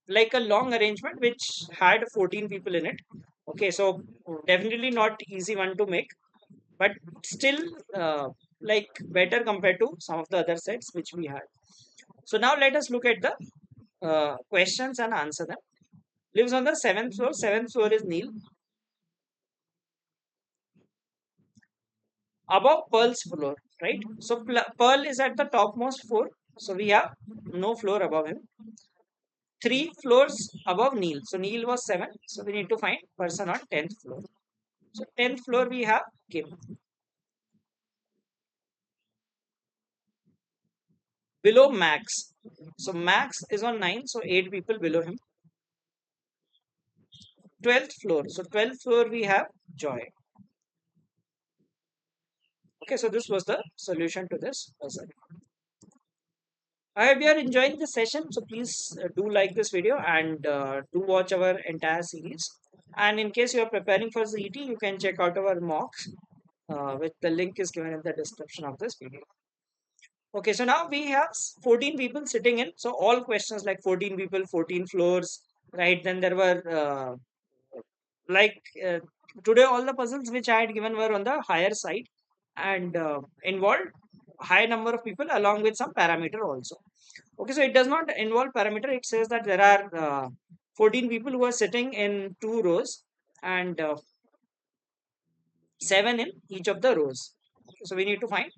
like a long arrangement which had 14 people in it. Okay, so definitely not easy one to make, but still like better compared to some of the other sets which we had. So now let us look at the questions and answer them. Lives on the 7th floor. 7th floor is Neil. Above Pearl's floor, right? So Pearl is at the topmost floor. So we have no floor above him. 3 floors above Neil. So Neil was 7. So we need to find person on 10th floor. So 10th floor we have Kim. Below Max. So Max is on 9. So 8 people below him. 12th floor. So 12th floor we have Joy. Okay, so this was the solution to this puzzle. I hope you are enjoying this session. So please do like this video and do watch our entire series. And in case you are preparing for CET, you can check out our mocks, which the link is given in the description of this video. Okay, so now we have 14 people sitting in. So all questions like 14 people, 14 floors, right? Then there were like today all the puzzles which I had given were on the higher side and involved high number of people along with some parameter also. Okay, so it does not involve parameter. It says that there are 14 people who are sitting in 2 rows and 7 in each of the rows. Okay, so we need to find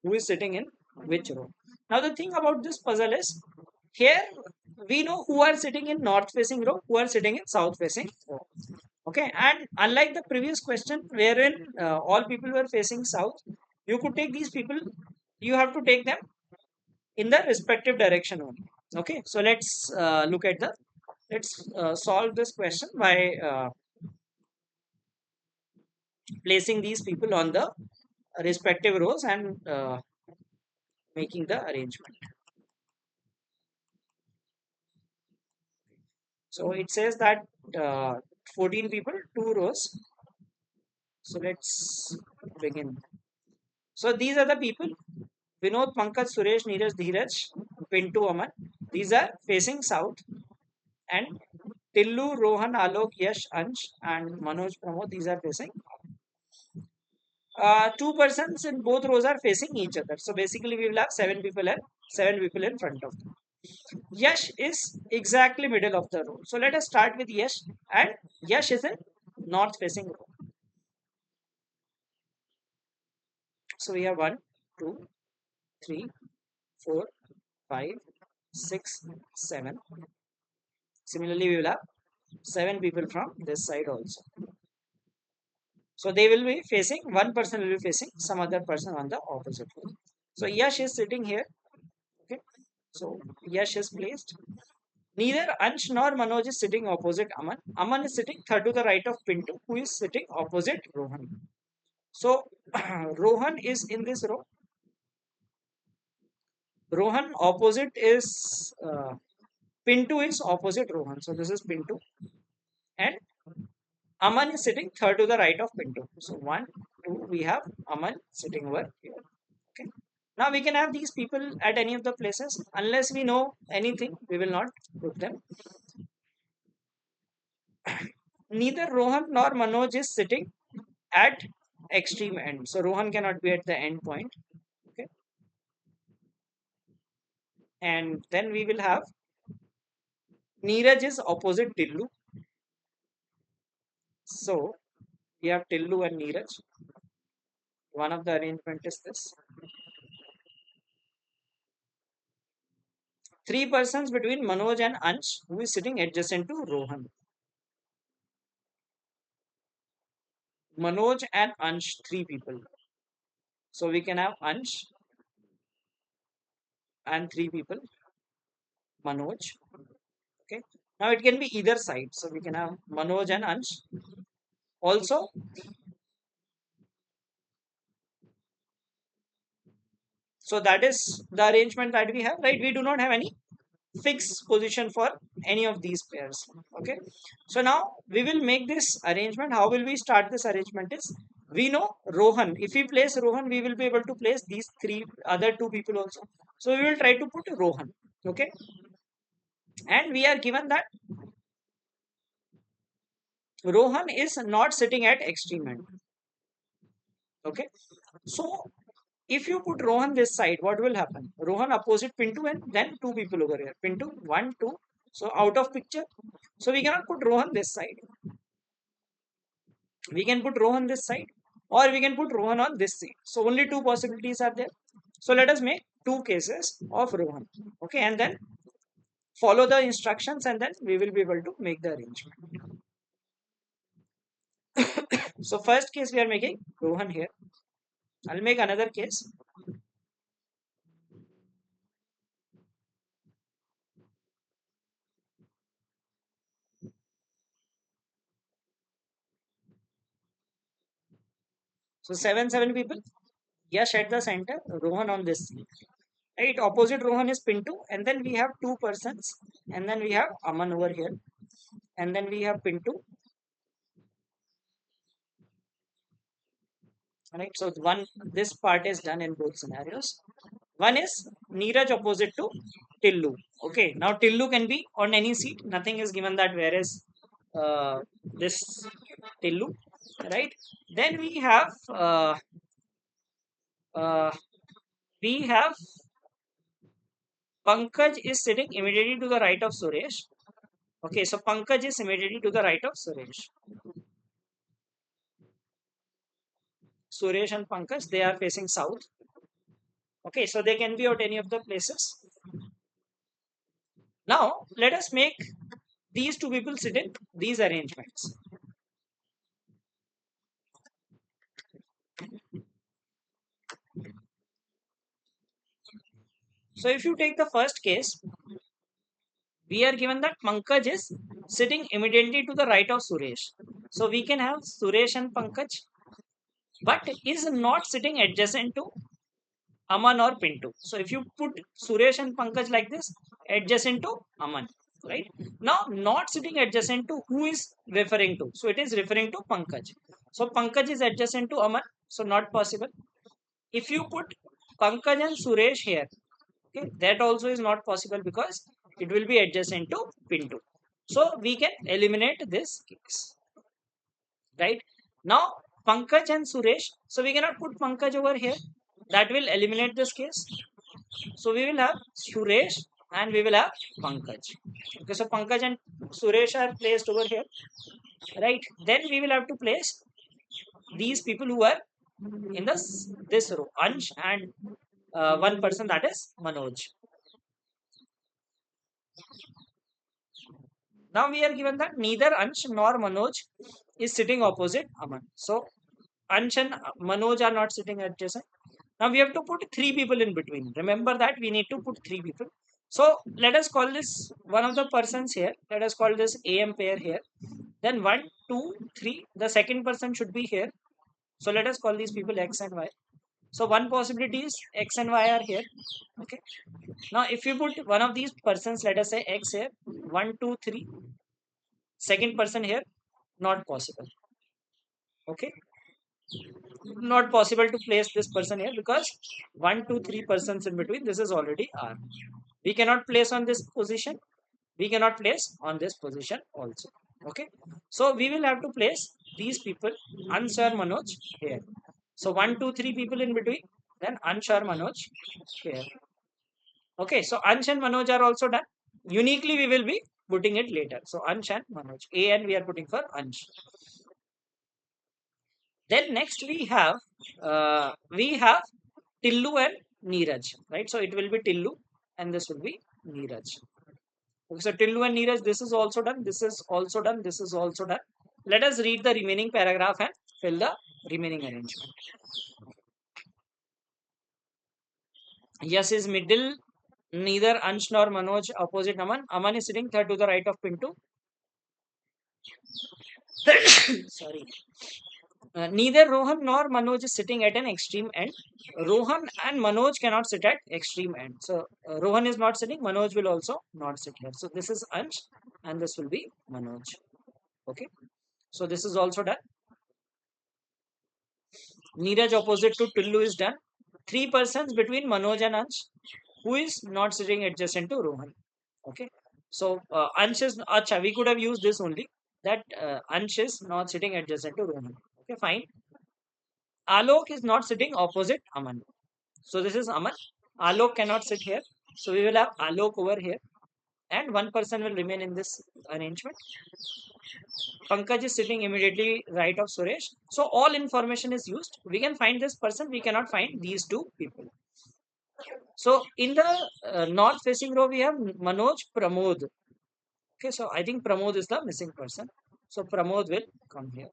who is sitting in which row. Now the thing about this puzzle is, here we know who are sitting in north facing row, who are sitting in south facing row. Okay, and unlike the previous question wherein all people were facing south, you could take these people, you have to take them in the respective direction only. Okay, so let's look at the, let's solve this question by placing these people on the respective rows and making the arrangement. So it says that 14 people, 2 rows. So let's begin. So these are the people: Vinod, Pankaj, Suresh, Neeraj, Dheeraj, Pintu, Aman. These are facing south. And Tillu, Rohan, Alok, Yash, Ansh, and Manoj, Pramod, these are facing. 2 persons in both rows are facing each other. So basically, we will have 7 people in front of them. Yash is exactly middle of the row. So let us start with Yash, and Yash is in north facing row. So we have 1, 2, 3, 4, 5, 6, 7. Similarly, we will have 7 people from this side also. So they will be facing, one person will be facing some other person on the opposite row. So Yash is sitting here. Okay. So Yash is placed. Neither Ansh nor Manoj is sitting opposite Aman. Aman is sitting third to the right of Pintu, who is sitting opposite Rohan. So Rohan is in this row. Rohan opposite is Pintu is opposite Rohan. So this is Pintu. And Aman is sitting third to the right of Pintu. So 1, 2, we have Aman sitting over here. Okay. Now we can have these people at any of the places. Unless we know anything, we will not put them. Neither Rohan nor Manoj is sitting at extreme end. So Rohan cannot be at the end point. Okay. And then we will have Neeraj is opposite Tillu. So we have Tillu and Neeraj. One of the arrangement is this. 3 persons between Manoj and Ansh, who is sitting adjacent to Rohan. Manoj and Ansh, 3 people. So we can have Ansh and 3 people, Manoj. Okay. Now it can be either side. So we can have Manoj and Ansh. Also, so that is the arrangement that we have, right? We do not have any fixed position for any of these pairs. Okay. So now we will make this arrangement. How will we start this arrangement is, we know Rohan. If we place Rohan, we will be able to place these 3 other 2 people also. So we will try to put Rohan. Okay. And we are given that Rohan is not sitting at extreme end. Okay. So if you put Rohan this side, what will happen? Rohan opposite Pintu and then 2 people over here. Pintu, 1, 2. So out of picture. So we cannot put Rohan this side. We can put Rohan this side or we can put Rohan on this side. So only 2 possibilities are there. So let us make 2 cases of Rohan. Okay. And then follow the instructions and then we will be able to make the arrangement. So first case we are making Rohan here. I'll make another case. So 7 people. Yash at the center, Rohan on this side. Right, opposite Rohan is Pintu, and then we have 2 persons, and then we have Aman over here, and then we have Pintu. Right, so this part is done in both scenarios. One is Neeraj opposite to Tillu. Okay, now Tillu can be on any seat. Nothing is given that where is this Tillu, right? Then uh, we have Pankaj is sitting immediately to the right of Suresh. Okay, so Pankaj is immediately to the right of Suresh. Suresh and Pankaj, they are facing south. Okay, so they can be at any of the places. Now, let us make these 2 people sit in these arrangements. So, if you take the first case, we are given that Pankaj is sitting immediately to the right of Suresh. So, we can have Suresh and Pankaj, but is not sitting adjacent to Aman or Pintu. So if you put Suresh and Pankaj like this, adjacent to Aman, right? Now, not sitting adjacent to who is referring to? So it is referring to Pankaj. So Pankaj is adjacent to Aman, so not possible. If you put Pankaj and Suresh here, okay, that also is not possible because it will be adjacent to Pintu. So we can eliminate this case, right? Now, Pankaj and Suresh, so we cannot put Pankaj over here. That will eliminate this case. So we will have Suresh and we will have Pankaj. Okay, so Pankaj and Suresh are placed over here, right? Then we will have to place these people who are in this row, Ansh and 1 person, that is Manoj. Now we are given that neither Ansh nor Manoj is sitting opposite Aman. So Ansh and Manoj are not sitting adjacent. Now we have to put three people in between. Remember that we need to put three people. So let us call this one of the persons here. Let us call this AM pair here. Then 1, 2, 3. The second person should be here. So let us call these people X and Y. So one possibility is X and Y are here. Okay. Now if you put one of these persons, let us say X here, 1, 2, 3. Second person here, not possible. Okay. Not possible to place this person here because 1, 2, 3 persons in between. This is already R. We cannot place on this position. We cannot place on this position also. Okay. So we will have to place these people, Ansh or Manoj here. So 1, 2, 3 people in between. Then Ansh or Manoj here. Okay. So Ansh and Manoj are also done. Uniquely we will be putting it later. So Ansh and Manoj. A and we are putting for Ansh. Then next we have Tillu and Neeraj, right? So it will be Tillu and this will be Neeraj. Okay, so Tillu and Neeraj, this is also done. This is also done. This is also done. Let us read the remaining paragraph and fill the remaining arrangement. Yes is middle. Neither Ansh nor Manoj opposite Aman. Aman is sitting third to the right of Pintu. Sorry. Neither Rohan nor Manoj is sitting at an extreme end. Rohan and Manoj cannot sit at extreme end. So Rohan is not sitting. Manoj will also not sit here. So this is Ansh and this will be Manoj. Okay. So this is also done. Neeraj opposite to Tillu is done. Three persons between Manoj and Ansh who is not sitting adjacent to Rohan. Okay. So Ansh is Acha. We could have used this only that Ansh is not sitting adjacent to Rohan. Okay, fine. Alok is not sitting opposite Aman. So this is Aman. Alok cannot sit here. So we will have Alok over here. And one person will remain in this arrangement. Pankaj is sitting immediately right of Suresh. So all information is used. We can find this person. We cannot find these two people. So in the north facing row, we have Manoj Pramod. Okay, so I think Pramod is the missing person. So Pramod will come here.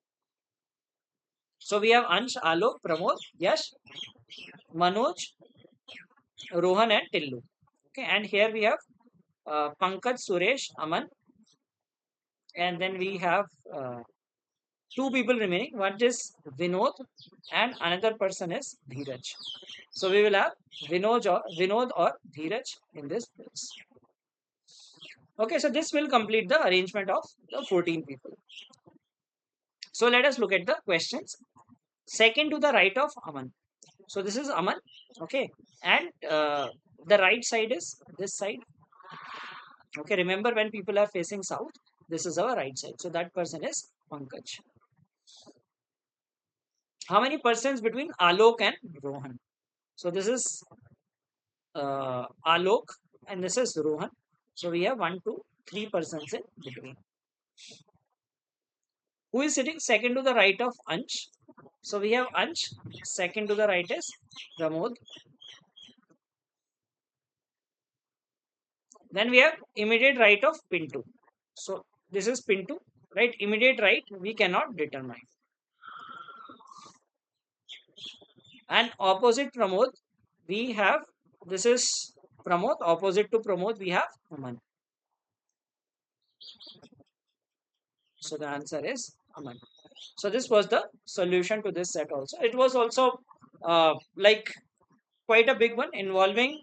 So we have Ansh, Alok, Pramod, Yash, Manoj, Rohan and Tillu. Okay, and here we have Pankaj, Suresh, Aman, and then we have two people remaining. One is Vinod, and another person is Dheeraj. So we will have Vinod or Dheeraj in this place. Okay, so this will complete the arrangement of the 14 people. So let us look at the questions. Second to the right of Aman. So this is Aman. Okay, and the right side is this side. Okay, remember when people are facing south, this is our right side. So that person is Pankaj. How many persons between Alok and Rohan? So this is Alok and this is Rohan. So we have 1, 2, 3 persons in between. Who is sitting second to the right of Ansh? So we have Ansh. Second to the right is Pramod. Then we have immediate right of Pintu. So this is Pintu, right? Immediate right we cannot determine. And opposite Pramod, we have, this is Pramod. Opposite to Pramod, we have Aman. So the answer is Aman. So this was the solution to this set also. It was also like quite a big one involving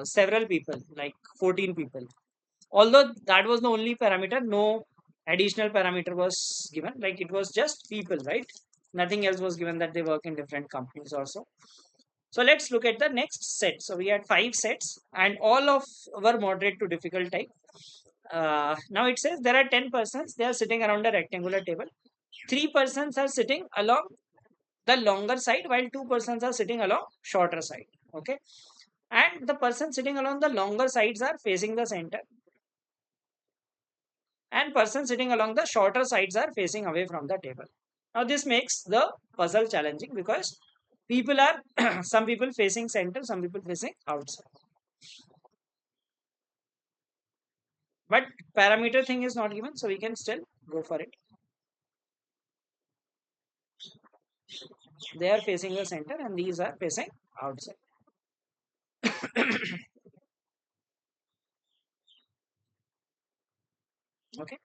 several people, like 14 people. Although that was the only parameter, no additional parameter was given. Like it was just people, right? Nothing else was given that they work in different companies also. So let's look at the next set. So we had 5 sets and all of were moderate to difficult type. Now it says there are 10 persons. They are sitting around a rectangular table. 3 persons are sitting along the longer side while 2 persons are sitting along shorter side. Okay. And the person sitting along the longer sides are facing the center. And person sitting along the shorter sides are facing away from the table. Now this makes the puzzle challenging because people are some people facing center, some people facing outside. But parameter thing is not given, so we can still go for it. They are facing the center and these are facing outside. Okay,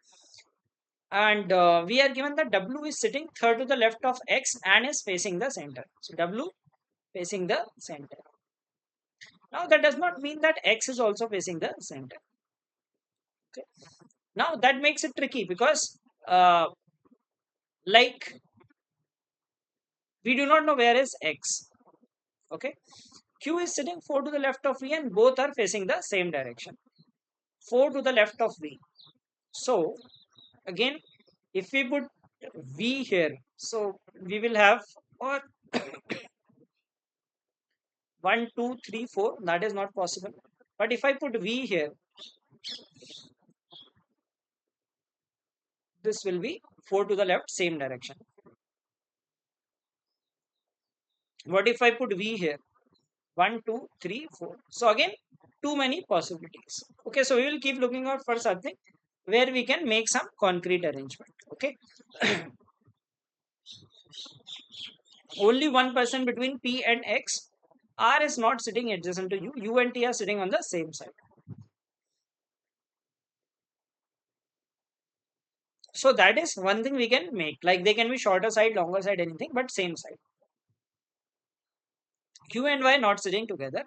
and we are given that W is sitting third to the left of X and is facing the center. So W facing the center. Now that does not mean that X is also facing the center. Okay. Now that makes it tricky because like we do not know where is X. Okay. Q is sitting 4 to the left of V and both are facing the same direction. 4 to the left of V. So again, if we put V here, so we will have or 1, 2, 3, 4. That is not possible. But if I put V here, this will be 4 to the left, same direction. What if I put V here? 1, 2, 3, 4. So again, too many possibilities. Okay, so we will keep looking out for something where we can make some concrete arrangement. Okay. Only one person between P and X. R is not sitting adjacent to U. U and T are sitting on the same side. So that is one thing we can make. Like they can be shorter side, longer side, anything, but same side. Q and Y not sitting together.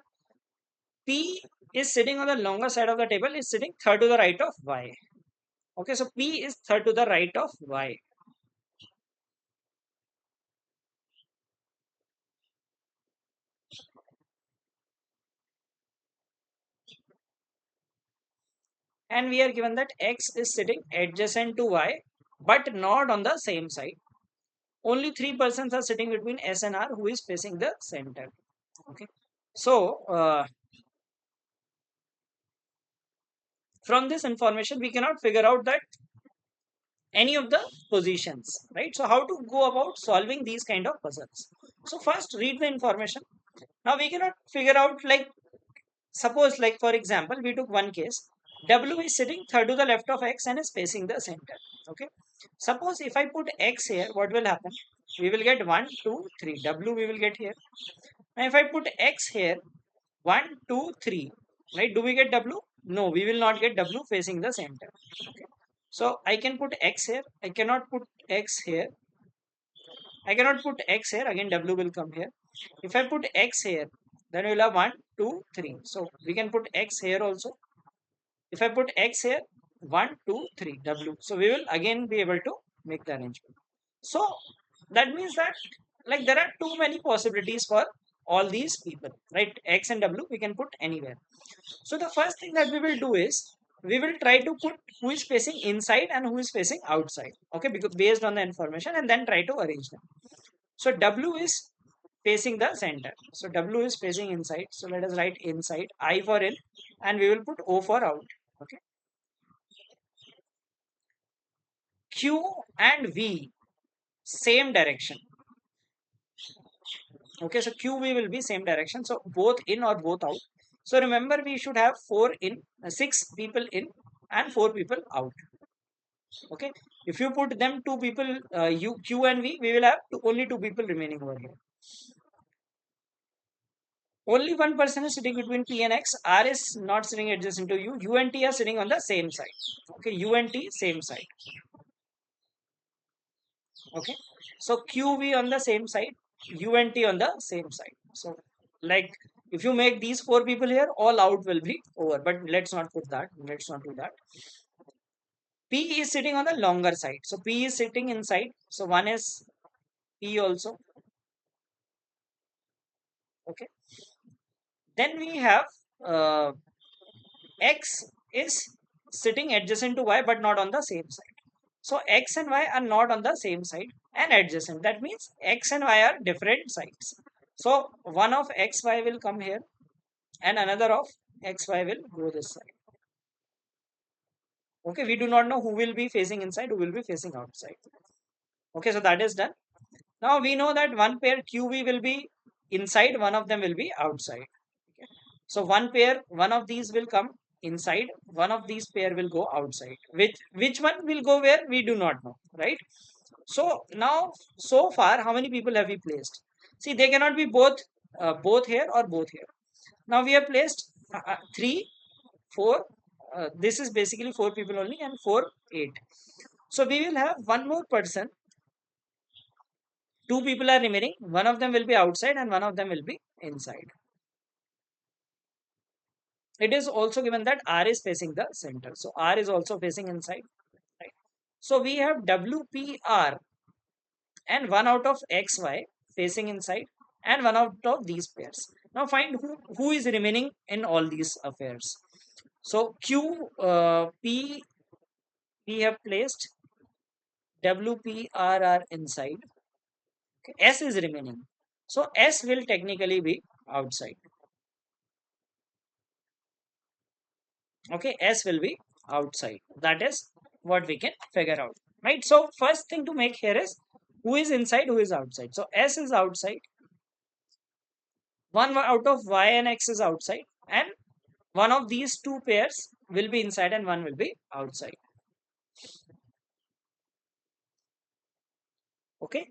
P is sitting on the longer side of the table, is sitting third to the right of Y. Okay, so P is third to the right of Y. And we are given that X is sitting adjacent to Y, but not on the same side. Only three persons are sitting between S and R who is facing the center. Okay, so from this information, we cannot figure out that any of the positions, right? So how to go about solving these kind of puzzles? So first read the information. Now we cannot figure out, like suppose, like for example, we took one case. W is sitting third to the left of X and is facing the center. Okay. Suppose if I put X here, what will happen? We will get 1, 2, 3. W we will get here. And if I put X here, 1, 2, 3. Right? Do we get W? No, we will not get W facing the center. Okay. So I can put X here. I cannot put X here. I cannot put X here. Again, W will come here. If I put X here, then we'll have 1, 2, 3. So we can put X here also. If I put X here, 1, 2, 3, W. So we will again be able to make the arrangement. So that means that like there are too many possibilities for all these people, right? X and W we can put anywhere. So the first thing that we will do is we will try to put who is facing inside and who is facing outside. Okay, because based on the information, and then try to arrange them. So W is facing the center. So W is facing inside. So let us write inside, I for in, and we will put O for out. Okay. Q and V, same direction. Okay, so QV will be same direction. So both in or both out. So remember, we should have 4 in, 6 people in and 4 people out. Okay, if you put them 2 people, Q and V, we will have only 2 people remaining over here. Only one person is sitting between P and X. R is not sitting adjacent to U. U and T are sitting on the same side. Okay, U and T same side. Okay, so QV on the same side, UNT on the same side. So like if you make these 4 people here, all out will be over, but let's not put that, let's not do that. P is sitting on the longer side, so P is sitting inside, so one is P also. Okay, then we have X is sitting adjacent to Y but not on the same side. So X and Y are not on the same side and adjacent. That means X and Y are different sides. So one of XY will come here and another of XY will go this side. Okay, we do not know who will be facing inside, who will be facing outside. Okay, so that is done. Now we know that one pair QV will be inside, one of them will be outside. Okay. So one pair, one of these will come inside, one of these pair will go outside. Which one will go where, we do not know, right? So now, so far, how many people have we placed? See, they cannot be both both here or both here. Now we have placed 3, 4. This is basically 4 people only, and 4, 8. So we will have one more person. 2 people are remaining. One of them will be outside and one of them will be inside. It is also given that R is facing the center. So R is also facing inside. Right. So we have WPR and 1 out of XY facing inside and 1 out of these pairs. Now find who is remaining in all these affairs. So P we have placed WPRR inside. Okay. S is remaining. So S will technically be outside. Okay, S will be outside. That is what we can figure out. Right. So first thing to make here is who is inside, who is outside. So S is outside. 1 out of Y and X is outside. And one of these two pairs will be inside and one will be outside. Okay.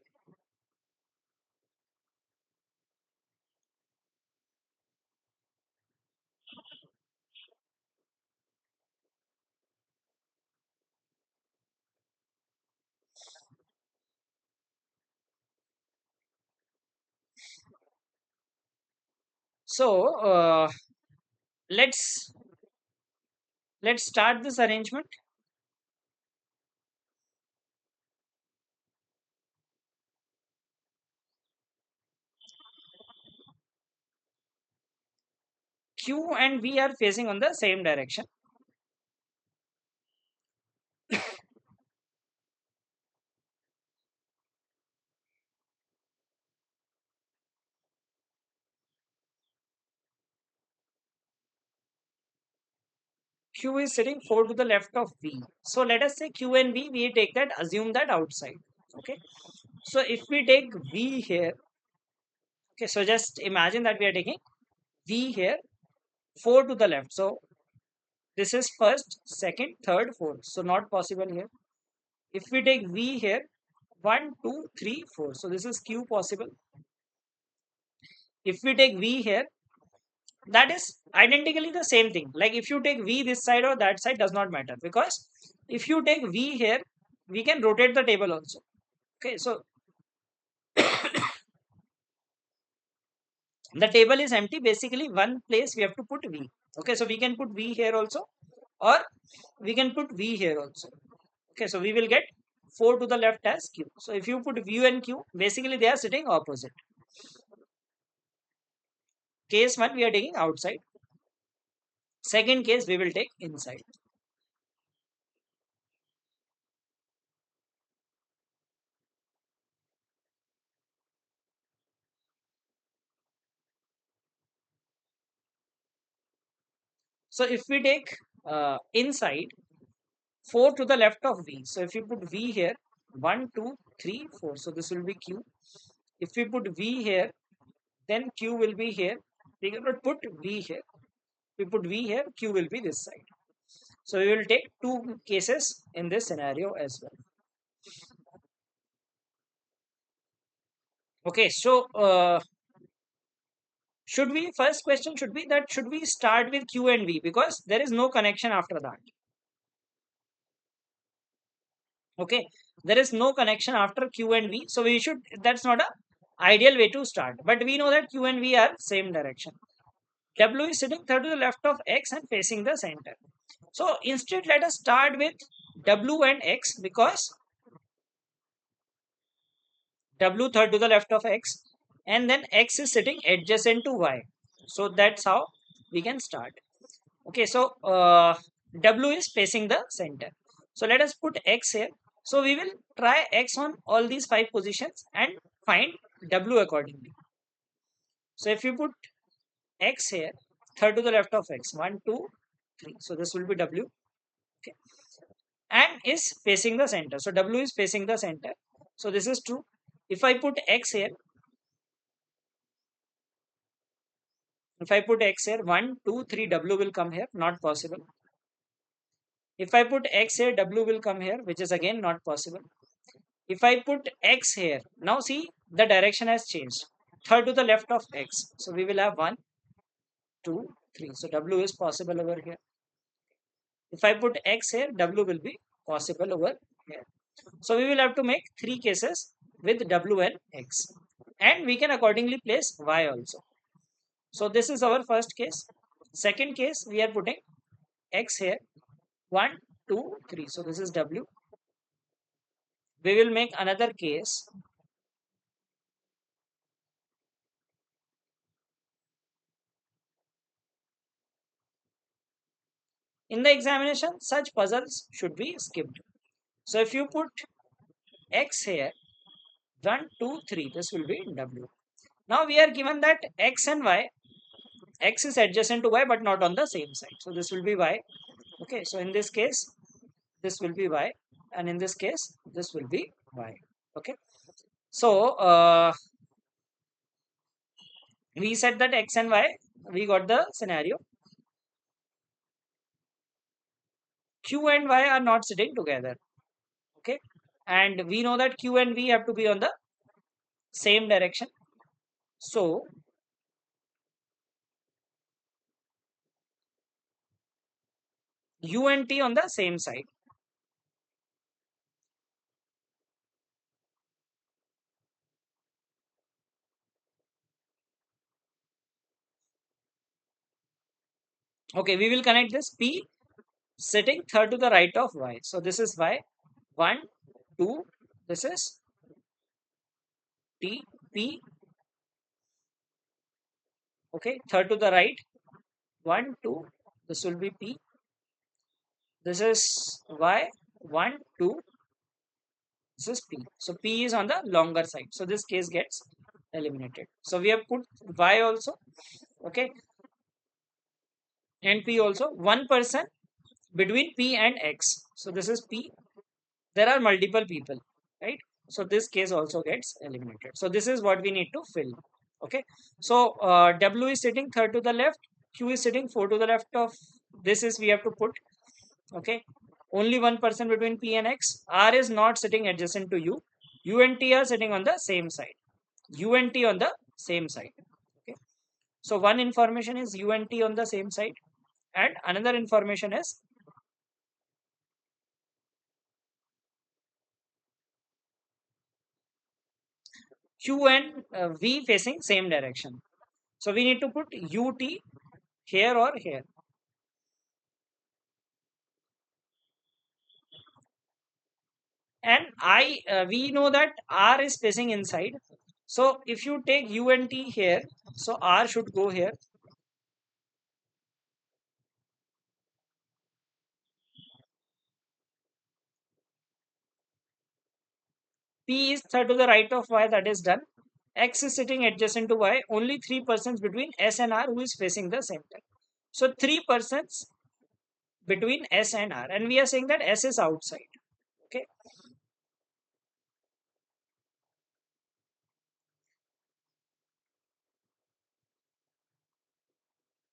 So let's start this arrangement. Q and V are facing on the same direction. Q is sitting 4 to the left of V. So let us say Q and V, we take that, assume that outside. Okay. So if we take V here, okay, so just imagine that we are taking V here, 4 to the left. So this is first, second, third, fourth. So not possible here. If we take V here, 1, 2, 3, 4. So this is Q possible. If we take V here, that is identically the same thing. Like if you take V this side or that side does not matter, because if you take V here, we can rotate the table also. Okay, so the table is empty. Basically, one place we have to put V. Okay, so we can put V here also, or we can put V here also. Okay, so we will get 4 to the left as Q. So if you put V and Q, basically they are sitting opposite. Case 1, we are taking outside. Second case, we will take inside. So if we take inside, 4 to the left of V. So if you put V here, 1, 2, 3, 4. So this will be Q. If we put V here, then Q will be here. We cannot put V here. We put V here, Q will be this side. So we will take two cases in this scenario as well. Okay, so first question should be that should we start with Q and V, because there is no connection after that. Okay, there is no connection after Q and V, so we should, that's not a ideal way to start, but we know that Q and V are same direction. W is sitting third to the left of X and facing the center. So instead, let us start with W and X, because W third to the left of X, and then X is sitting adjacent to Y. So that's how we can start. Okay, so W is facing the center. So let us put X here. So we will try X on all these 5 positions and find W accordingly. So if you put X here, third to the left of X, 1, 2, 3. So this will be W. Okay, and is facing the center. So W is facing the center. So this is true. If I put X here, if I put X here, 1, 2, 3, W will come here. Not possible. If I put X here, W will come here, which is again not possible. If I put X here, now see the direction has changed. third to the left of X. So we will have 1, 2, 3. So W is possible over here. If I put X here, W will be possible over here. So we will have to make 3 cases with W and X. And we can accordingly place Y also. So this is our first case. Second case, we are putting X here. 1, 2, 3. So this is W. We will make another case. In the examination, such puzzles should be skipped. So if you put X here, 1, 2, 3, this will be W. Now we are given that X and Y, X is adjacent to Y but not on the same side. So this will be Y. Okay, so in this case, this will be Y, and in this case, this will be Y. Okay, so we said that X and Y, we got the scenario. Q and Y are not sitting together. Okay, and we know that Q and V have to be on the same direction. So U and T on the same side. Okay, we will connect this P sitting third to the right of Y. So this is Y. 1, 2. This is T, P. Okay, third to the right. 1, 2. This will be P. This is Y. 1, 2. This is P. So P is on the longer side. So this case gets eliminated. So we have put Y also. Okay. And P also. One person between P and X. So this is P. There are multiple people. Right. So this case also gets eliminated. So this is what we need to fill. Okay. So W is sitting third to the left. Q is sitting four to the left of this is we have to put. Okay. Only one person between P and X. R is not sitting adjacent to U. U and T are sitting on the same side. U and T on the same side. Okay. So one information is U and T on the same side, and another information is Q and V facing same direction. So we need to put UT here or here. And we know that R is facing inside. So if you take U and T here, so R should go here. P is third to the right of Y, that is done. X is sitting adjacent to Y. Only 3 persons between S and R who is facing the center. So 3 persons between S and R, and we are saying that S is outside. Okay.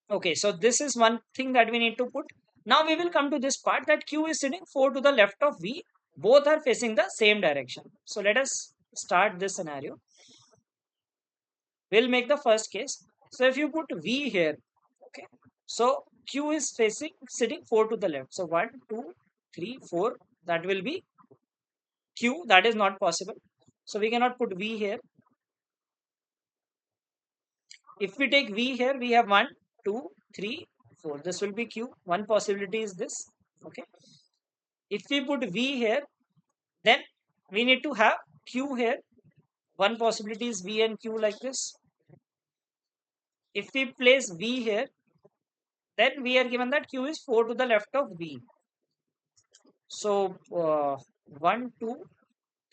Okay, so this is one thing that we need to put. Now we will come to this part that Q is sitting 4 to the left of V. Both are facing the same direction. So let us start this scenario. We'll make the first case. So if you put V here, okay, so Q is facing sitting 4 to the left. So 1, 2, 3, 4. That will be Q. That is not possible. So we cannot put V here. If we take V here, we have 1, 2, 3, 4. This will be Q. One possibility is this. Okay. If we put V here, then we need to have Q here. One possibility is V and Q like this. If we place V here, then we are given that Q is 4 to the left of V. So 1, 2,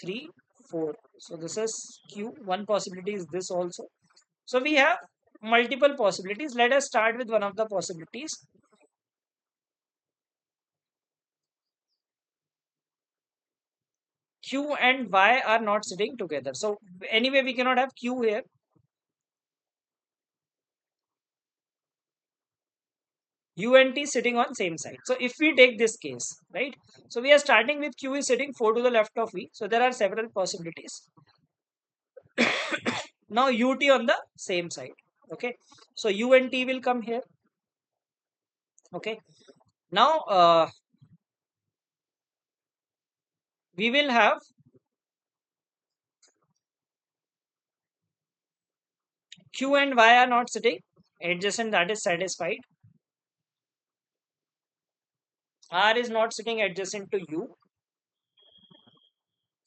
3, 4. So this is Q. One possibility is this also. So we have multiple possibilities. Let us start with one of the possibilities. Q and Y are not sitting together. So anyway, we cannot have Q here. U and T sitting on same side. So if we take this case, right? So we are starting with Q is sitting 4 to the left of V. So there are several possibilities. Now UT on the same side. Okay. So U and T will come here. Okay. Now we will have Q and Y are not sitting adjacent, that is satisfied. R is not sitting adjacent to U.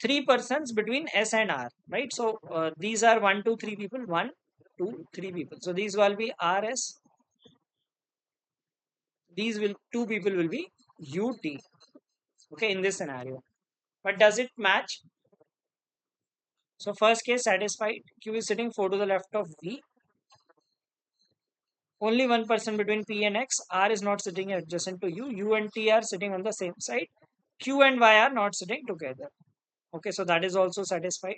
Three persons between S and R, right? So these are one, two, three people. One, two, three people. So these will be RS. These will two people will be UT. Okay, in this scenario. But does it match? So first case satisfied. Q is sitting 4 to the left of V. Only one person between P and X. R is not sitting adjacent to U. U and T are sitting on the same side. Q and Y are not sitting together. Okay, so that is also satisfied.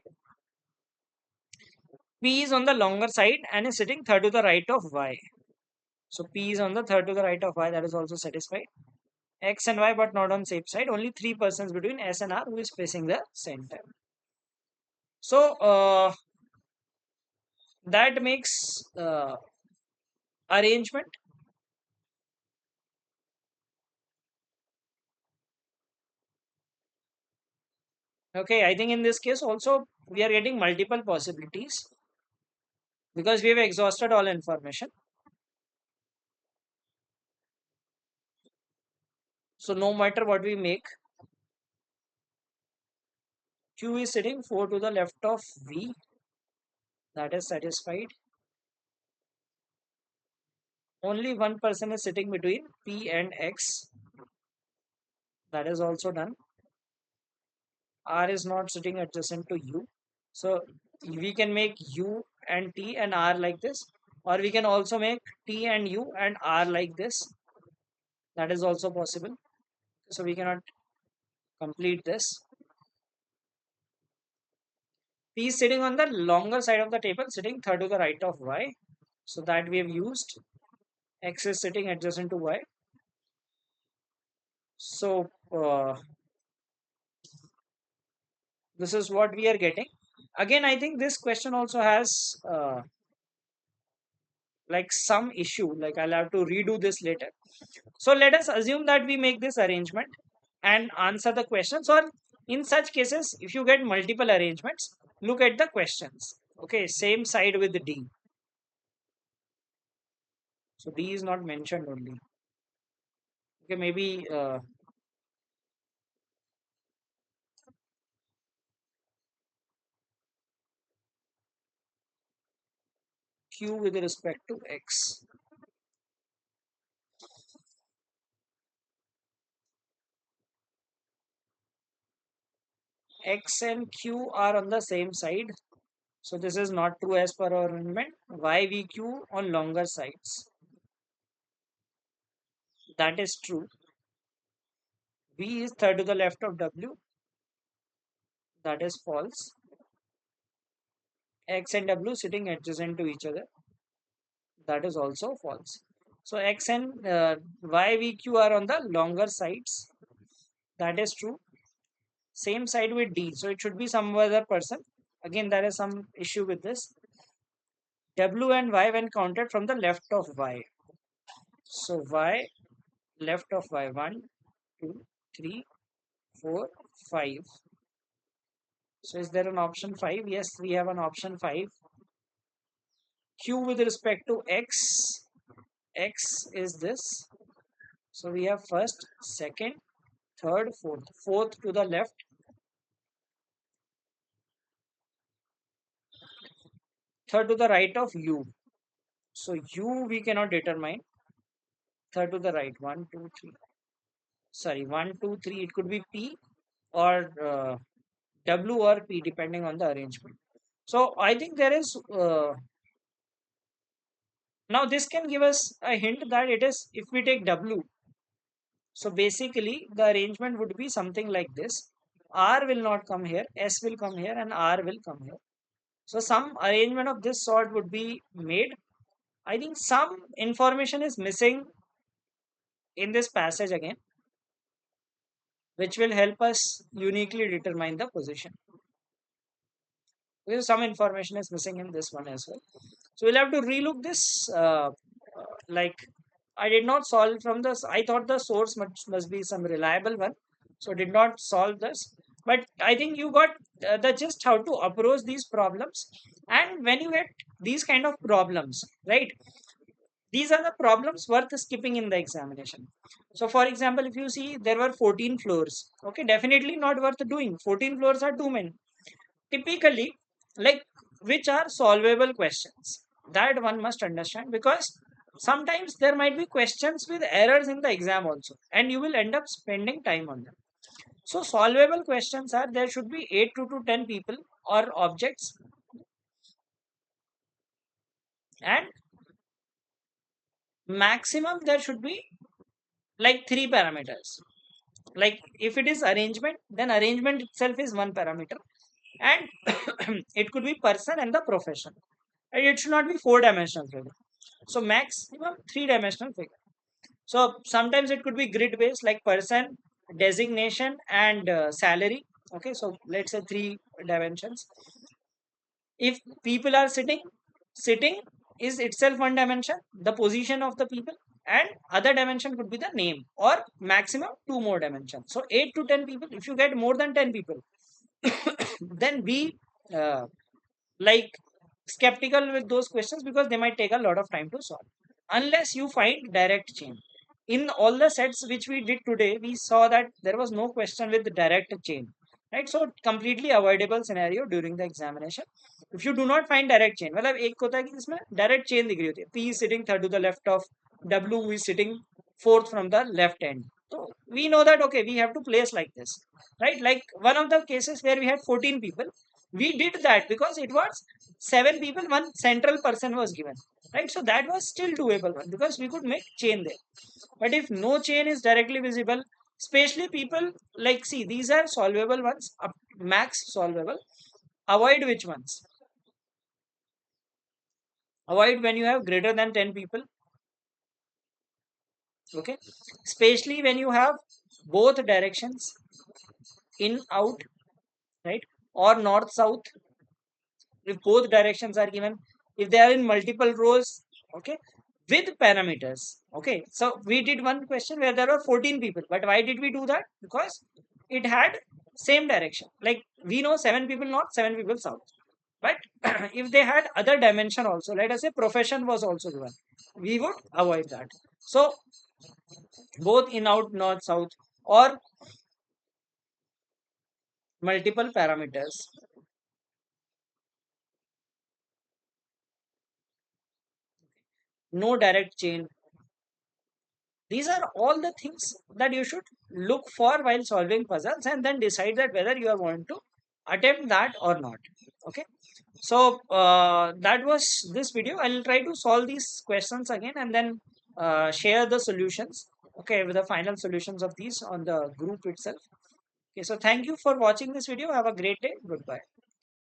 P is on the longer side and is sitting third to the right of Y. So P is on the third to the right of Y. That is also satisfied. X and Y, but not on same side. Only three persons between S and R who is facing the center. So that makes arrangement. Okay, I think in this case also we are getting multiple possibilities because we have exhausted all information. So no matter what we make, Q is sitting 4 to the left of V. That is satisfied. Only one person is sitting between P and X. That is also done. R is not sitting adjacent to U. So we can make U and T and R like this, or we can also make T and U and R like this. That is also possible. So we cannot complete this. P is sitting on the longer side of the table, sitting third to the right of Y. So that we have used. X is sitting adjacent to Y. So this is what we are getting. Again, I think this question also has like some issue. Like I'll have to redo this later. So let us assume that we make this arrangement and answer the questions. Or in such cases, if you get multiple arrangements, look at the questions. Okay, same side with D. So D is not mentioned only. Okay, maybe Q with respect to X. X and Q are on the same side. So this is not true as per our arrangement. YVQ on longer sides. That is true. V is third to the left of W. That is false. X and W sitting adjacent to each other. That is also false. So X and YVQ are on the longer sides. That is true. Same side with D. So it should be some other person. Again, there is some issue with this. W and Y when counted from the left of Y. So Y, left of Y. 1, 2, 3, 4, 5. So is there an option 5? Yes, we have an option 5. Q with respect to X. X is this. So we have first, second, third, fourth. Fourth to the left. Third to the right of U. So U we cannot determine. Third to the right. 1, 2, 3. Sorry, 1, 2, 3. It could be P or W or P depending on the arrangement. So I think there is now this can give us a hint that it is if we take W. So basically the arrangement would be something like this. R will not come here, S will come here and R will come here. So some arrangement of this sort would be made. I think some information is missing in this passage again, which will help us uniquely determine the position. because some information is missing in this one as well. So we'll have to relook this. Like I did not solve from this. I thought the source must be some reliable one, so did not solve this. But I think you got the gist how to approach these problems. And when you get these kind of problems, right? These are the problems worth skipping in the examination. So, for example, if you see there were 14 floors, okay, definitely not worth doing. 14 floors are too many. Typically, like which are solvable questions that one must understand, because sometimes there might be questions with errors in the exam also, and you will end up spending time on them. So, solvable questions are there should be 8 to 10 people or objects, and maximum there should be like three parameters. Like if it is arrangement, then arrangement itself is one parameter, and it could be person and the profession, and it should not be four-dimensional figure. So maximum three-dimensional figure. So sometimes it could be grid based, like person, designation, and salary. Okay, so let's say three dimensions. If people are sitting is itself one dimension, the position of the people, and other dimension could be the name, or maximum two more dimensions. So 8 to 10 people. If you get more than 10 people, then be uh, like skeptical with those questions, because they might take a lot of time to solve unless you find direct chain. In all the sets which we did today, we saw that there was no question with direct chain, right? So completely avoidable scenario during the examination. If you do not find direct chain, मतलब एक होता है कि इसमें direct chain दिख रही होती है, P is sitting third to the left of W, who is sitting fourth from the left end. So we know that okay, we have to place like this, right? Like one of the cases where we had 14 people, we did that because it was seven people, one central person was given, right? So that was still doable one, because we could make chain there. But if no chain is directly visible, especially people like, see, these are solvable ones, up max solvable. Avoid which ones? Avoid when you have greater than 10 people, okay? Especially when you have both directions, in, out, right? Or north, south, if both directions are given, if they are in multiple rows, okay, with parameters. Okay, so we did one question where there were 14 people, but why did we do that? Because it had same direction. Like we know seven people north, seven people south, but if they had other dimension also, let us say profession was also given, we would avoid that. So both in, out, north, south, or multiple parameters, no direct chain. These are all the things that you should look for while solving puzzles, and then decide that whether you are going to attempt that or not. Okay. So that was this video. I'll try to solve these questions again, and then share the solutions. Okay, with the final solutions of these on the group itself. Okay. So thank you for watching this video. Have a great day. Goodbye.